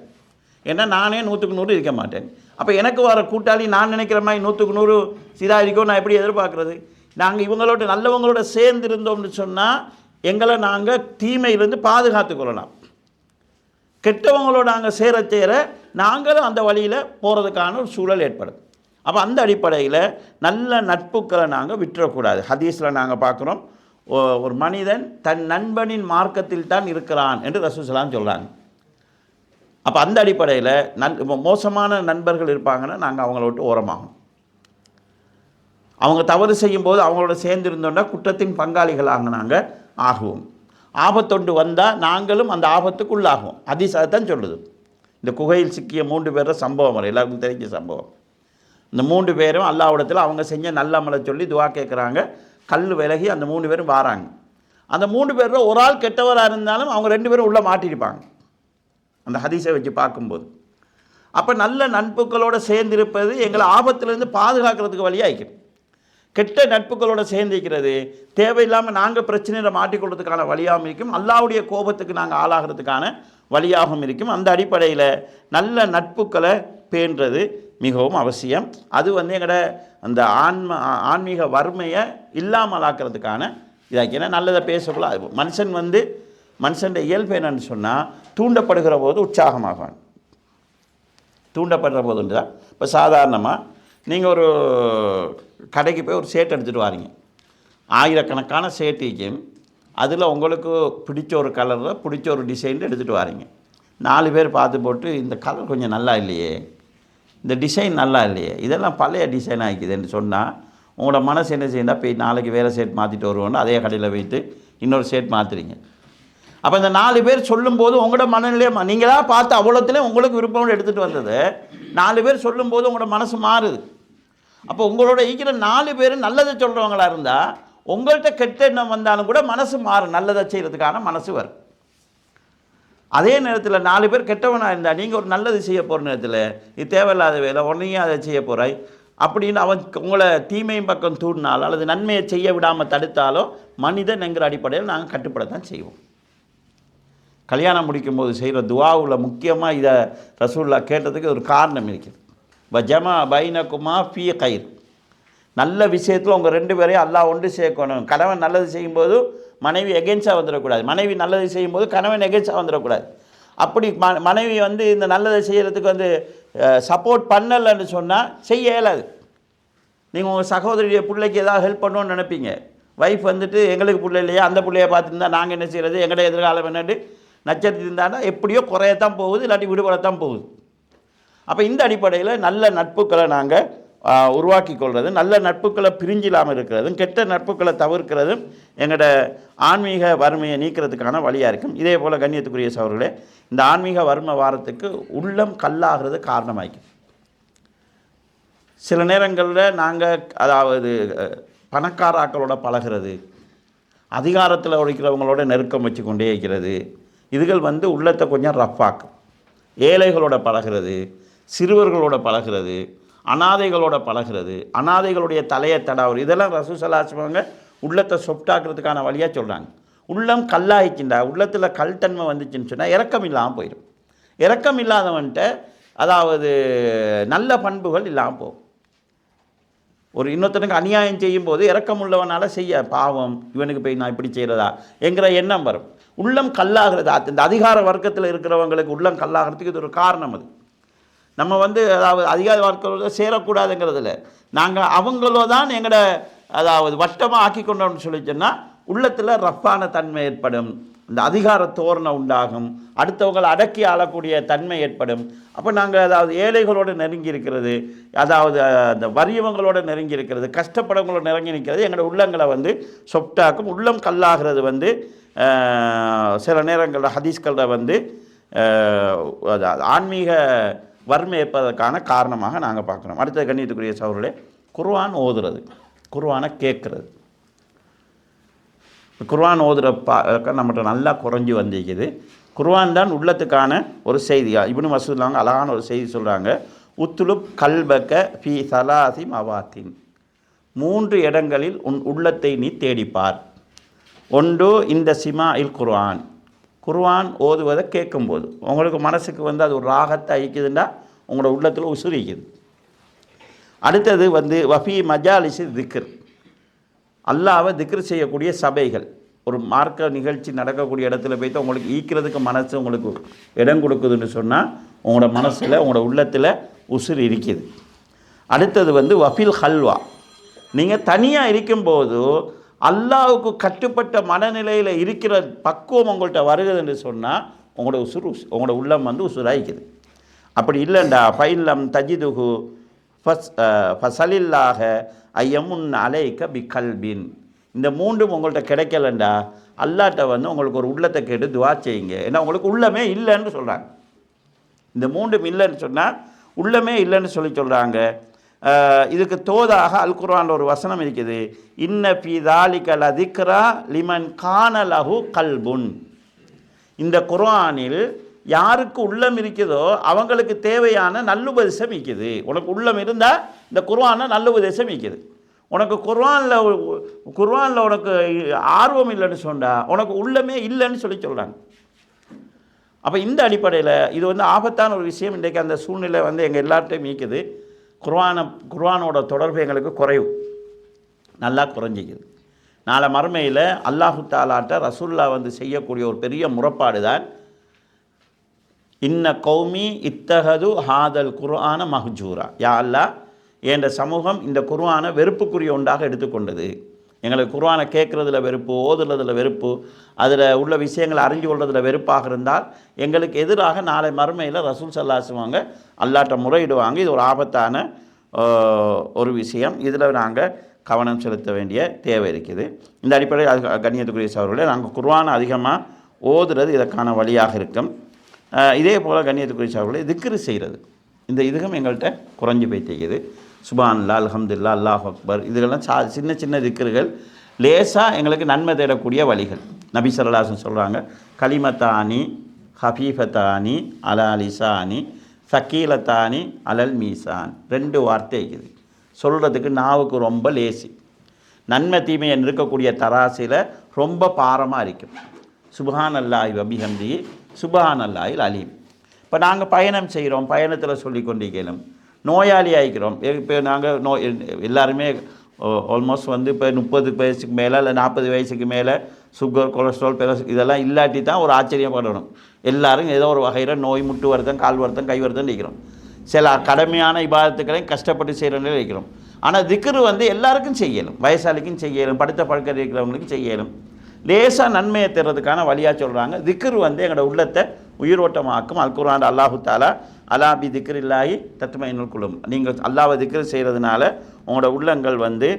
ஏன்னா நானே 100க்கு 100 இருக்க மாட்டேன். அப்போ எனக்கு வர கூட்டாளி நான் நினைக்கிற மாதிரி 100க்கு 100 சீராக இருக்கோ நான் எப்படி எதிர்பார்க்குறது? நாங்கள் இவங்களோட நல்லவங்களோட சேர்ந்து இருந்தோம்னு சொன்னால் எங்களை நாங்கள் தீமையிலேருந்து பாதுகாத்து கொள்ளலாம். கெட்டவங்களோட நாங்கள் சேர நாங்களும் அந்த வழியில் போகிறதுக்கான ஒரு சூழல் ஏற்படும். அப்போ அந்த அடிப்படையில் நல்ல நட்புக்களை நாங்கள் விட்டுறக்கூடாது. ஹதீஸில் நாங்கள் பார்க்குறோம், ஒரு மனிதன் தன் நண்பனின் மார்க்கத்தில் தான் இருக்கிறான் என்று ரசூல் ஸல்லல்லாஹு சொல்கிறாங்க. அப்போ அந்த அடிப்படையில் மோசமான நண்பர்கள் இருப்பாங்கன்னா நாங்கள் அவங்கள விட்டு ஓரமாகும். அவங்க தவறு செய்யும்போது அவங்களோட சேர்ந்துருந்தோன்னா குற்றத்தின் பங்காளிகளாக நாங்கள் ஆகுவோம். ஆபத்தொண்டு வந்தால் நாங்களும் அந்த ஆபத்துக்குள்ளாகும். ஹதீஸ் தான் சொல்லுது. இந்த குகையில் சிக்கிய 3 பேர சம்பவம் வரும், எல்லாருக்கும் தெரிஞ்ச சம்பவம். இந்த 3 பேரும் அல்லாஹ்விடத்தில் அவங்க செஞ்ச நல்ல அமலை சொல்லி துவா கேட்குறாங்க. கல் விலகி அந்த 3 பேரும் வாராங்க. அந்த 3 பேரில் ஒரு ஆள் கெட்டவராக இருந்தாலும் அவங்க 2 பேரும் உள்ளே மாட்டியிருப்பாங்க அந்த ஹதீஸை வச்சு பார்க்கும்போது. அப்போ நல்ல நட்புகளோடு சேர்ந்திருப்பது எங்களை ஆபத்திலேருந்து பாதுகாக்கிறதுக்கு வழியாகிக்கும். கெட்ட நட்புகளோடு சேர்ந்திருக்கிறது தேவையில்லாமல் நாங்கள் பிரச்சனையில் மாட்டிக்கொள்றதுக்கான வழியாகவும் இருக்கும், அல்லாஹ்வுடைய கோபத்துக்கு நாங்கள் ஆளாகிறதுக்கான வழியாகவும் இருக்கும். அந்த அடிப்படையில் நல்ல நட்புக்களை பேணுறது மிகவும் அவசியம். அது எங்களோட அந்த ஆன்மீக வறுமையை இல்லாமல் ஆக்கிறதுக்கான இதாக்கி. ஏன்னா நல்லதை பேசக்குள்ள மனுஷன் மனுஷன் இயல்பு என்னன்னு சொன்னால் தூண்டப்படுகிற போது உற்சாகமாகும். தூண்டப்படுற போதுன்றா இப்போ சாதாரணமாக நீங்கள் ஒரு கடைக்கு போய் ஒரு ஷர்ட் எடுத்துகிட்டு வாரீங்க. ஆயிரக்கணக்கான ஷர்ட்டிக்கும் அதில் உங்களுக்கு பிடிச்ச ஒரு கலரில் பிடிச்ச ஒரு டிசைன் எடுத்துகிட்டு வாரீங்க. 4 பேர் பார்த்து போட்டு இந்த கலர் கொஞ்சம் நல்லா இல்லையே, இந்த டிசைன் நல்லா இல்லையே, இதெல்லாம் பழைய டிசைன் ஆகிக்குதுன்னு சொன்னால் உங்களோட மனசு என்ன செய்யணும், போய் நாளைக்கு வேறு ஷர்ட் மாற்றிட்டு வருவோன்னு அதே கடையில் வைத்து இன்னொரு ஷர்ட் மாற்றுறீங்க. அப்போ இந்த 4 பேர் சொல்லும்போது உங்களோட மனநிலையே நீங்களாக பார்த்து அவ்வளோத்துலேயும் உங்களுக்கு விருப்பம் எடுத்துகிட்டு வந்தது 4 பேர் சொல்லும்போது உங்களோட மனசு மாறுது. அப்போ உங்களோட இருக்கிற 4 பேர் நல்லதை சொல்கிறவங்களா இருந்தால் உங்கள்கிட்ட கெட்ட எண்ணம் வந்தாலும் கூட மனசு மாறும், நல்லதை செய்கிறதுக்கான மனசு வரும். அதே நேரத்தில் 4 பேர் கெட்டவனாக இருந்தால் நீங்கள் ஒரு நல்லது செய்ய போகிற நேரத்தில் இது தேவையில்லாத வேலை உடனே அதை செய்ய போகிறாய் அப்படின்னு அவன் உங்களை தீமையும் பக்கம் தூண்டினாலோ அல்லது நன்மையை செய்ய விடாமல் தடுத்தாலோ மனிதன் என்கிற அடிப்படையில் நாங்கள் கட்டுப்படத்தான் செய்வோம். கல்யாணம் முடிக்கும்போது செய்கிற துவாவில் முக்கியமாக இதை ரசூல்லா கேட்டதுக்கு ஒரு காரணம் இருக்குது. வஜமா பைனகுமா ஃபீ கைர், நல்ல விஷயத்தில் உங்கள் 2 பேரையும் அல்லாஹ் ஒன்று சேர்க்கணும். கணவன் நல்லது செய்யும்போது மனைவி எகென்ஸ்டாக வந்துடக்கூடாது, மனைவி நல்லது செய்யும்போது கணவன் எகென்ஸ்டாக வந்துடக்கூடாது. அப்படி மனைவி இந்த நல்லதை செய்கிறதுக்கு சப்போர்ட் பண்ணலைன்னு சொன்னால் செய்ய இயலாது. நீங்கள் உங்கள் சகோதரிய பிள்ளைக்கு ஏதாவது ஹெல்ப் பண்ணணும்னு நினைப்பீங்க. வைஃப் எங்களுக்கு பிள்ளை இல்லையா, அந்த பிள்ளையை பார்த்துருந்தா நாங்கள் என்ன செய்கிறது, எங்களுடைய எதிர்காலம் என்னட்டு நட்சத்திரம் இருந்தாண்டா எப்படியோ குறையத்தான் போகுது, இல்லாட்டி விடுபடத்தான் போகுது. அப்போ இந்த அடிப்படையில் நல்ல நட்புக்களை நாங்கள் உருவாக்கி கொள்வது, நல்ல நட்புக்களை பிரிஞ்சில்லாமல் இருக்கிறதும் கெட்ட நட்புக்களை தவிர்க்கிறதும் எங்களோட ஆன்மீக வறுமையை நீக்கிறதுக்கான வழியாக இருக்கும். இதே போல் கண்ணியத்துக்குரிய சகோதரர்களே, இந்த ஆன்மீக வறுமை வாரத்துக்கு உள்ளம் கல்லாகிறது காரணமாகும். சில நேரங்களில் நாங்கள் அதாவது பணக்காராக்களோட பழகிறது, அதிகாரத்தில் உழைக்கிறவங்களோட நெருக்கம் வச்சு கொண்டே இருக்கிறது, இதுகள் உள்ளத்தை கொஞ்சம் ரஃப்பாக்கும். ஏழைகளோட பழகிறது, சிறுவர்களோட பழகிறது, அனாதைகளோட பழகிறது, அனாதைகளுடைய தலையை தடாவது, இதெல்லாம் ரசூல் ஸல்லல்லாஹு அலைஹி வஸல்லம் உள்ளத்தை சொப்டாக்கிறதுக்கான வழியாக சொல்கிறாங்க. உள்ளம் கல்லாகிக்கின்றா, உள்ளத்தில் கல் தன்மை வந்துச்சுன்னு சொன்னால் இரக்கம் இல்லாமல் போயிடும். இரக்கம் இல்லாதவன்ட்ட அதாவது நல்ல பண்புகள் இல்லாமல் போகும். ஒரு இன்னொருத்தனுக்கு அநியாயம் செய்யும்போது இரக்கம் உள்ளவனால் செய்ய பாவம் இவனுக்கு போய் நான் இப்படி செய்கிறதா என்கிற எண்ணம் வரும். உள்ளம் கல்லாகிறது. இந்த அதிகார வர்க்கத்தில் இருக்கிறவங்களுக்கு உள்ளம் கல்லாகிறதுக்கு இது ஒரு காரணம். அது நம்ம அதாவது அதிகார வர்க்கங்களோட சேரக்கூடாதுங்கிறதுல நாங்கள் அவங்களோ தான் எங்களோட அதாவது வட்டமாக ஆக்கி கொண்டோம்னு சொல்லி சொன்னால் உள்ளத்தில் ரஃப்பான தன்மை ஏற்படும், இந்த அதிகார தோரணை உண்டாகும், அடுத்தவங்களை அடக்கி ஆளக்கூடிய தன்மை ஏற்படும். அப்போ நாங்கள் அதாவது ஏழைகளோடு நெருங்கி இருக்கிறது, அதாவது அந்த வறியவங்களோட நெருங்கி இருக்கிறது, கஷ்டப்படவங்களோட நெருங்கி நிற்கிறது எங்களோட உள்ளங்களை சொப்டாக்கும். உள்ளம் கல்லாகிறது சில நேரங்களில் ஹதீஸ்களில் ஆன்மீக வறுமை ஏற்பதற்கான காரணமாக நாங்கள் பார்க்குறோம். அடுத்த கண்ணியத்துக்குரிய சகோதரர்களே, குர்ஆன் ஓதுறது, குர்ஆனை கேட்குறது. குர்ஆன் ஓதுற நம்மகிட்ட நல்லா குறைஞ்சி வந்திருக்குது. குர்ஆன் தான் உள்ளத்துக்கான ஒரு செய்தியாக இப்னு மஸ்ஊத் அழகான ஒரு செய்தி சொல்கிறாங்க. உத்துலுப் கல்பக ஃபி சலாசி மவாத்தின், 3 இடங்களில் உன் உள்ளத்தை நீ தேடிப்பார். ஒன்று இந்த சிமா இல் குர்ஆன், குர்ஆன் ஓதுவதை கேட்கும்போது உங்களுக்கு மனசுக்கு அது ஒரு ராகத்தை அழிக்குதுன்னா உங்களோட உள்ளத்தில் உசுரிக்குது. அடுத்தது வஃபி மஜாலிஸு திக்ர், அல்லாஹ்வை திக்ர் செய்யக்கூடிய சபைகள். ஒரு மார்க்க நிகழ்ச்சி நடக்கக்கூடிய இடத்துல போய்த்து உங்களுக்கு ஈக்கிறதுக்கு மனசு உங்களுக்கு இடம் கொடுக்குதுன்னு சொன்னால் உங்களோட மனசில் உங்களோட உள்ளத்தில் உசுர் இருக்குது. அடுத்தது வஃபில் ஹல்வா, நீங்கள் தனியாக இருக்கும்போது அல்லாஹ்வுக்கு கட்டுப்பட்ட மனநிலையில் இருக்கிற பக்குவம் உங்கள்கிட்ட வருகுதுன்னு சொன்னால் உங்களோட உங்களோட உள்ளம் உசுராயிக்குது. அப்படி இல்லைண்டா ஃபைல்லம் தஜிதுஹு ஃபசலில்லாஹ ஐயமுன் அலைக்க பி கல்பின், இந்த 3 உங்கள்கிட்ட கிடைக்கலண்டா அல்லாஹ்ட்ட உங்களுக்கு ஒரு உள்ளத்தை கேட்டு துவா செய்யுங்க. ஏன்னா உங்களுக்கு உள்ளமே இல்லைன்னு சொல்கிறாங்க. இந்த 3 இல்லைன்னு சொன்னால் உள்ளமே இல்லைன்னு சொல்கிறாங்க. இதுக்கு தோதாக அல் குர்ஆன்ல ஒரு வசனம் இருக்குது, இன்ன ஃபீ தாலிக லதிக்ரா லிமன் கான லஹு கல்புன். இந்த குர்ஆனில் யாருக்கு உள்ளம் இருக்குதோ அவங்களுக்கு தேவையான நல்லுபதேசம் இருக்குது. உனக்கு உள்ளம் இருந்தால் இந்த குர்ஆனில் நல்லுபதேசம் இருக்குது. உனக்கு குர்ஆனில் உனக்கு ஆர்வம் இல்லைன்னு சொன்னால் உனக்கு உள்ளமே இல்லைன்னு சொல்கிறாங்க. அப்போ இந்த அடிப்படையில் இது ஆபத்தான ஒரு விஷயம். இன்றைக்கு அந்த சூழ்நிலை எங்கள் எல்லார்ட்டையும் இருக்குது. குர்ஆனோட தொடர்பு எங்களுக்கு குறைவு, நல்லா குறைஞ்சிக்குது. நாளை மறுமையில் அல்லாஹு தாலாட்ட ரசூல்லா வந்து செய்யக்கூடிய ஒரு பெரிய முறைப்பாடு தான், இன்ன கௌமி இத்தகது ஹாதல் குர்ஆன மஹ்ஜூரா, யா அல்லாஹ் என்ற சமூகம் இந்த குர்ஆனை வெறுப்புக்குரிய ஒன்றாக எடுத்துக்கொண்டது. எங்களுக்கு குர்ஆனை கேட்குறதுல வெறுப்பு, ஓதுறதுல வெறுப்பு, அதில் உள்ள விஷயங்களை அறிஞ்சு கொள்றதுல வெறுப்பாக இருந்தால் எங்களுக்கு எதிராக நாளை மறுமையில் ரசூல் ஸல்லல்லாஹு அலைஹி வஸல்லம் அல்லாஹ்ட்ட முறையிடுவாங்க. இது ஒரு ஆபத்தான ஒரு விஷயம். இதில் நாங்கள் கவனம் செலுத்த வேண்டிய தேவை இருக்குது. இந்த அடிப்படையில் கண்ணியத்துக்குரிய சகோதரர்களே, நாங்கள் குர்ஆனை அதிகமாக ஓதுறது இதற்கான வழியாக இருக்கும். இதே போல் கண்ணியத்துக்குரிய சகோதரர்களே, திக்ரு செய்கிறது, இந்த இதுகம் எங்கள்கிட்ட குறைஞ்சி போய்த்திக்குது. சுப்ஹானல்லாஹ், அல்ஹம்துலில்லாஹ், அல்லாஹு அக்பர், இதுகள்லாம் சின்ன சின்ன திக்ருகள் லேசாக எங்களுக்கு நன்மை தேடக்கூடிய வழிகள். நபி ஸல்லல்லாஹு அலைஹி வஸல்லம் சொல்கிறாங்க, கலிமத்தானி ஹஃபீஃபத்தானி அலா லிசானி சக்கீலத்தானி அலல் மீசான். 2 வார்த்தை இருக்குது, சொல்கிறதுக்கு நாவுக்கு ரொம்ப லேசி, நன்மை தீமையை இருக்கக்கூடிய தராசில் ரொம்ப பாரமாக இருக்கும். சுப்ஹானல்லாஹி வபிஹம்தி சுப்ஹானல்லாஹில் அலீம். இப்போ நாங்கள் பயணம் செய்கிறோம், பயணத்தில் சொல்லி கொண்டிருக்கணும். நோயாளி ஆகிக்கிறோம். இப்போ நாங்கள் எல்லாருமே ஆல்மோஸ்ட் வந்து இப்போ 30 வயசுக்கு மேலே இல்லை 40 வயசுக்கு மேலே சுகர், கொலஸ்ட்ரால், இதெல்லாம் இல்லாட்டி தான் ஒரு ஆச்சரியப்படணும். எல்லோரும் ஏதோ ஒரு வகையில் நோய், முட்டு வருத்தம், கால் வருத்தம், கை வருத்தம் இருக்கிறோம். சில கடமையான இபாதத்துக்களையும் கஷ்டப்பட்டு செய்கிற நிலையில் இருக்கிறோம். ஆனால் திக்ரு வந்து எல்லாருக்கும் செய்யணும், வயசாளிக்கும் செய்யணும், படுத்த படுக்க இருக்கிறவங்களுக்கு செய்யணும். லேசாக நன்மையை தர்றதுக்கான வழியாக சொல்கிறாங்க. திக்ரு வந்து எங்களோட உள்ளத்தை உயிரோட்டமாக்கும். அல் குர்ஆன் அல்லாஹு தாலா அலா பி திக்ரில்லாஹி தத்மைனுல் குலூப், நீங்கள் அல்லாஹ்வை திக்ரு செய்கிறதுனால உங்களோட உள்ளங்கள் வந்து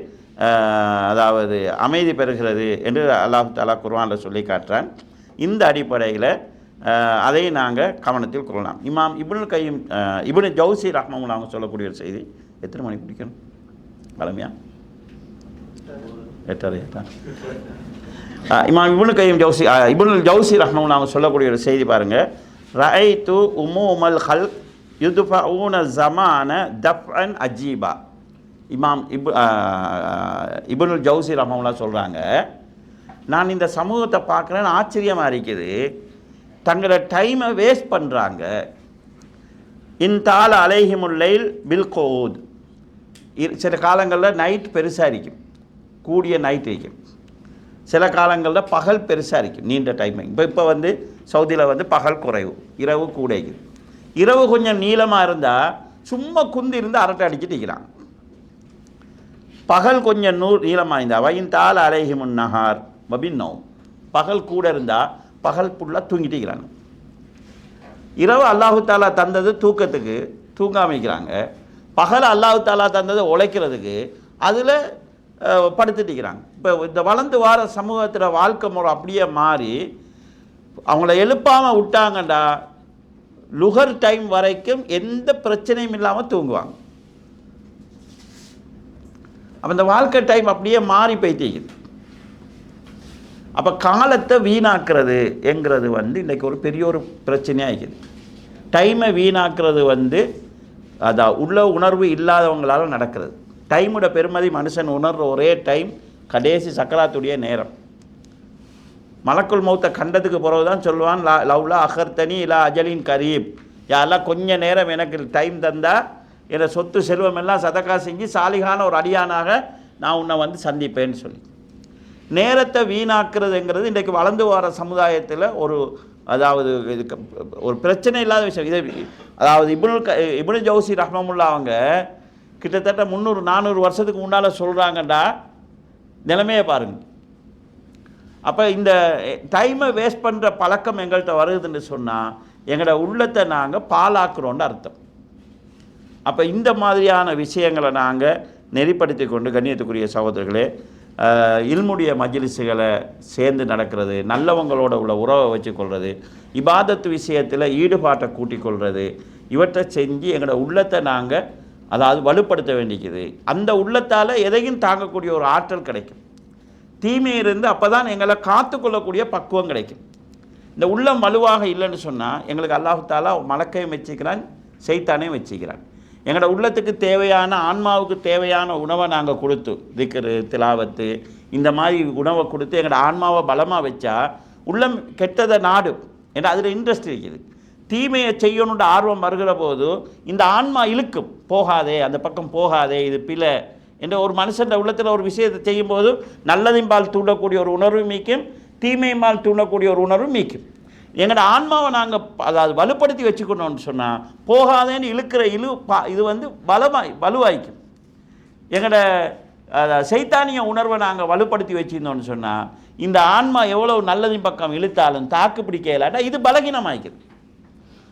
அதாவது அமைதி பெறுகிறது என்று அல்லாஹு தாலா குர்ஆனில் சொல்லி காட்டுறான். இந்த அடிப்படையில் அதை நாங்கள் கவனத்தில் கொள்ளலாம். இமாம் இப்னுல் கையிம் இப்னு ஜௌசி ரஹ்மத்துல்லாஹி அவங்க சொல்லக்கூடிய ஒரு செய்தி. எத்தனை மணிக்கு பிடிக்கணும் பழமையா? 8:30. இமாம் இப்னுல் கையிம் இப்னுல் ஜௌசி ரஹ்மத்துல்லாஹி அவங்க சொல்லக்கூடிய ஒரு செய்தி பாருங்கள். ரஐத்து உமூமல் ஹல்க் யுத்ஃபஊன ஸமான தஃஅன் அஜீபா. இமாம் இப்னுல் ஜௌசி ரஹ்மத்துல்லாஹி சொல்கிறாங்க, நான் இந்த சமூகத்தை பார்க்குறேன்னு ஆச்சரியமாக இருக்குது. தங்களோட டைமை வேஸ்ட் பண்ணுறாங்க. இன்தால அலைஹிமுல்லைல் பில்கோத், சில காலங்களில் நைட் பெருசாக இருக்கும், கூடிய நைட் இருக்கும். சில காலங்களில் பகல் பெருசாக இருக்கும், நீண்ட டைமிங். இப்போ வந்து சவுதியில் வந்து பகல் குறைவு, இரவு கூட இருக்குது. இரவு கொஞ்சம் நீளமாக இருந்தால் சும்மா குந்தி இருந்து அரட்டை அடிச்சுட்டு இருக்கிறாங்க. பகல் கொஞ்சம் நீளமாக இருந்தால் வயின் தால் அலைஹிமுன் நஹார் வபின் நௌம், பகல் கூட இருந்தால் பகல் ஃபுல்லாக தூங்கிட்டு இருக்கிறாங்க. இரவு அல்லாஹு தாலா தந்தது தூக்கத்துக்கு, தூங்காமல் இருக்கிறாங்க. பகல் அல்லாஹு தாலா தந்தது உழைக்கிறதுக்கு, அதில் படுத்துட்டு இருக்கிறாங்க. இப்போ இந்த வளர்ந்து வார சமூகத்தில் வாழ்க்கை முறை அப்படியே மாறி அவங்கள எழுப்பாமல் விட்டாங்கண்டா லுகர் டைம் வரைக்கும் எந்த பிரச்சனையும் இல்லாமல் தூங்குவாங்க. அப்போ இந்த வாழ்க்கை டைம் அப்படியே மாறி போய்த்திக்குது. அப்போ காலத்தை வீணாக்குறது என்கிறது வந்து இன்றைக்கி ஒரு பெரிய ஒரு பிரச்சனையாக இருக்குது. டைமை வீணாக்குறது வந்து அதான் உள்ள உணர்வு இல்லாதவங்களால் நடக்கிறது. டைமோட பெருமதி மனுஷன் உணர்ற ஒரே டைம் கடைசி சக்கராத்துடைய நேரம். மலக்குல் மௌத்தை கண்டதுக்கு பிறகு தான் சொல்லுவான், லவ்லா அஹர்தனி இலா அஜலின் கரீப், யாரெல்லாம் கொஞ்சம் நேரம் எனக்கு டைம் தந்தால் என்னை சொத்து செல்வம் எல்லாம் சதக்கா செஞ்சு சாலிகான ஒரு அடியானாக நான் உன்னை வந்து சந்திப்பேன்னு சொல்லி. நேரத்தை வீணாக்குறதுங்கிறது இன்றைக்கு வளர்ந்து வர சமுதாயத்தில் ஒரு அதாவது இதுக்கு ஒரு பிரச்சனை இல்லாத விஷயம். இதை அதாவது இப்னு ஜௌசி ரஹ்மத்துல்லாஹி அவங்க கிட்டத்தட்ட 300-400 வருஷத்துக்கு முன்னால் சொல்கிறாங்கண்டா, நிலைமையை பாருங்கள். அப்போ இந்த டைமை வேஸ்ட் பண்ணுற பழக்கம் எங்கள்கிட்ட வருதுன்னு சொன்னால் எங்களோட உள்ளத்தை நாங்கள் பாலாக்குறோன்னு அர்த்தம். அப்போ இந்த மாதிரியான விஷயங்களை நாங்கள் நெறிப்படுத்தி கொண்டு கண்ணியத்துக்குரிய சகோதரர்களே, இல்முடைய மஜ்லிஸுகளை சேர்ந்து நடக்கிறது, நல்லவங்களோட உள்ள உறவை வச்சுக்கொள்வது, இபாதத்து விஷயத்தில் ஈடுபாட்டை கூட்டிக் கொள்வது, இவற்றை செஞ்சு எங்களோட உள்ளத்தை நாங்கள் அதாவது வலுப்படுத்த வேண்டிக்குது. அந்த உள்ளத்தால் எதையும் தாங்கக்கூடிய ஒரு ஆற்றல் கிடைக்கும். தீமையிலிருந்து அப்போ தான் எங்களை காத்து கொள்ளக்கூடிய பக்குவம் கிடைக்கும். இந்த உள்ளம் வலுவாக இல்லைன்னு சொன்னால் எங்களுக்கு அல்லாஹு தாலா மலக்கையும் வச்சுக்கிறான், சைத்தானையும் வச்சுக்கிறான். எங்களோட உள்ளத்துக்கு தேவையான, ஆன்மாவுக்கு தேவையான உணவை நாங்கள் கொடுத்து, திக்ரு, திலாவத்து, இந்த மாதிரி உணவை கொடுத்து எங்களோட ஆன்மாவை பலமாக வச்சா உள்ளம் கெட்டதை நாடும். ஏன்னா அதில் இன்ட்ரெஸ்ட் இருக்குது. தீமையை செய்யணுன்ற ஆர்வம் வருகிற போது இந்த ஆன்மா இழுக்கும், போகாதே, அந்த பக்கம் போகாதே, இது பிழை, என்ற ஒரு மனுஷன் உள்ளத்தில் ஒரு விஷயத்தை செய்யும்போது நல்லதின்பால் தூண்டக்கூடிய ஒரு உணர்வு மீக்கும், தீமையின்பால் தூண்டக்கூடிய ஒரு உணர்வு மீக்கும். எங்களோட ஆன்மாவை நாங்கள் அதாவது வலுப்படுத்தி வச்சுக்கணும்னு சொன்னால் போகாதேன்னு இழுக்கிற இது வந்து வலுவாய்க்கும். எங்களோட சைத்தானிய உணர்வை நாங்கள் வலுப்படுத்தி வச்சுருந்தோம்னு சொன்னால் இந்த ஆன்மா எவ்வளோ நல்லதின் பக்கம் இழுத்தாலும் தாக்கு பிடிக்க இல்லாட்டா இது பலகீனமாகிறது.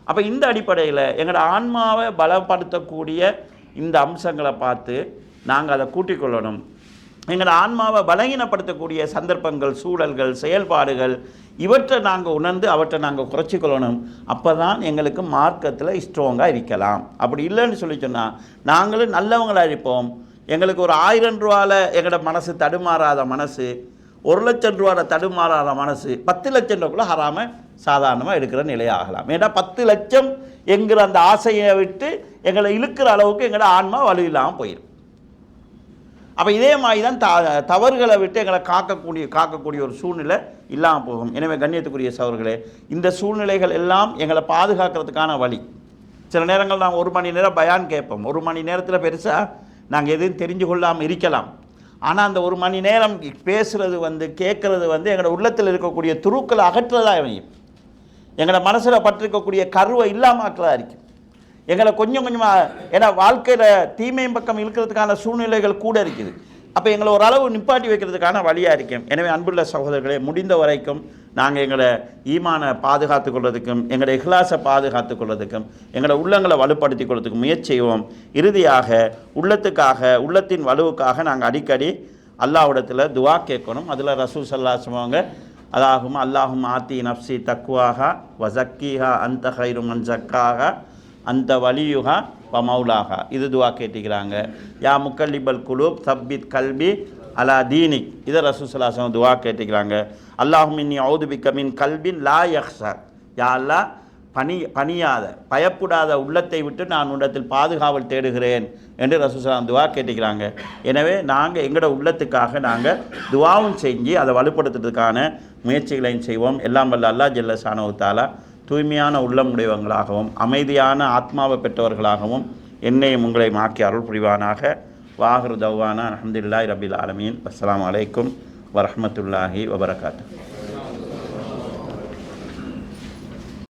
அப்போ இந்த அடிப்படையில் எங்களோட ஆன்மாவை பலப்படுத்தக்கூடிய இந்த அம்சங்களை பார்த்து நாங்கள் அதை கூட்டிக் கொள்ளணும். எங்களோட ஆன்மாவை பலகீனப்படுத்தக்கூடிய சந்தர்ப்பங்கள், சூழல்கள், செயல்பாடுகள் இவற்றை நாங்கள் உணர்ந்து அவற்றை நாங்கள் குறைச்சி கொள்ளணும். அப்போ தான் எங்களுக்கு மார்க்கத்தில் ஸ்ட்ராங்காக இருக்கலாம். அப்படி இல்லைன்னு சொல்லி சொன்னால் நாங்களும் நல்லவங்களாக இருப்போம். எங்களுக்கு ஒரு 1000 ரூபாவில் எங்களோட மனசு தடுமாறாத மனசு, 1,00,000 ரூபாவில் தடுமாறாத மனசு 10 லட்சம் ரூபாய்க்குள்ள ஹராம சாதாரணமாக எடுக்கிற நிலையாகலாம். ஏன்னா 10 லட்சம் என்கிற அந்த ஆசையை விட்டு எங்களை இழுக்கிற அளவுக்கு எங்களோட ஆன்மா வலு இல்லாமல் போயிடும். அப்போ இதே மாதிரி தான் தவறுகளை விட்டு எங்களை காக்கக்கூடிய ஒரு சூழ்நிலை இல்லாமல் போகும். எனவே கண்ணியத்துக்குரிய சகோதரர்களே, இந்த சூழ்நிலைகள் எல்லாம் எங்களை பாதுகாக்கிறதுக்கான வழி. சில நேரங்கள் நாங்கள் 1 மணி நேரம் பயான் கேட்போம். 1 மணி நேரத்தில் பெருசாக நாங்கள் எதுவும் தெரிஞ்சு கொள்ளாமல் இருக்கலாம். ஆனால் அந்த 1 மணி நேரம் பேசுகிறது கேட்குறது எங்களோட உள்ளத்தில் இருக்கக்கூடிய துருக்களை அகற்றுறதாக அமையும். எங்களோட மனசில் பற்றிருக்கக்கூடிய கருவை இல்லாமக்கிறதா இருக்கும். எங்களை கொஞ்சம் கொஞ்சமாக, ஏன்னா வாழ்க்கையில் தீமையும் பக்கம் இழுக்கிறதுக்கான சூழ்நிலைகள் கூட இருக்குது. அப்போ எங்களை ஓரளவு நிப்பாட்டி வைக்கிறதுக்கான வழியாக இருக்கும். எனவே அன்புள்ள சகோதரர்களே, முடிந்த வரைக்கும் நாங்கள் எங்களை ஈமானை பாதுகாத்து கொள்வதற்கும் எங்களோட இஹ்லாஸை பாதுகாத்து கொள்வதற்கும் எங்களோட உள்ளங்களை வலுப்படுத்தி கொள்வதற்கும் முயற்சி செய்வோம். இறுதியாக உள்ளத்தின் வலுவுக்காக நாங்கள் அடிக்கடி அல்லாஹ்விடத்தில் துவா கேட்கணும். அதில் ரசூல் ஸல்லல்லாஹு அலைஹி வஸல்லம் அதாகும் அல்லாஹும் ஆத்தி நஃப்ஸி தக்வாஹா வஸக்கீஹா அன்த கைரு மன் ஸக்காஹா அந்த வலியுகா வ மௌலாகா. இது துவா கேட்டிக்கிறாங்க. யா முக்கல்லிபல் குலூப் சப்பித் கல்பி அலா தீனிக். இதை ரசூல் ஸல்லல்லாஹு அலைஹி வஸல்லம் துவா கேட்டிக்கிறாங்க. அல்லாஹும் இன்னி அஊது பிக்க மின் கல்பின் லா யஹ்ஸா. யா அல்லாஹ், பணியாத பயப்படாத உள்ளத்தை விட்டு நான் உன்னிடத்தில் பாதுகாவல் தேடுகிறேன் என்று ரசூல் ஸல்லல்லாஹு அலைஹி வஸல்லம் துவா கேட்டிக்கிறாங்க. எனவே நாங்கள் எங்களோட உள்ளத்துக்காக நாங்கள் துவாவும் செஞ்சு அதை வலுப்படுத்துறதுக்கான முயற்சிகளையும் செய்வோம். எல்லாம் வல்ல அல்லாஹ் ஜல்ல ஷானஹு வ தஆலா தூய்மையான உள்ளம் உடையவங்களாகவும் அமைதியான ஆத்மாவை பெற்றவர்களாகவும் என்னையும் உங்களையும் ஆக்கி அருள் புரிவானாக. வாஹிரு தவ்வானா அல்ஹம்துலில்லாஹி ரப்பில் ஆலமீன். அஸ்ஸலாமு அலைக்கும் வரஹ்மத்துல்லாஹி வபரகாத்துஹு.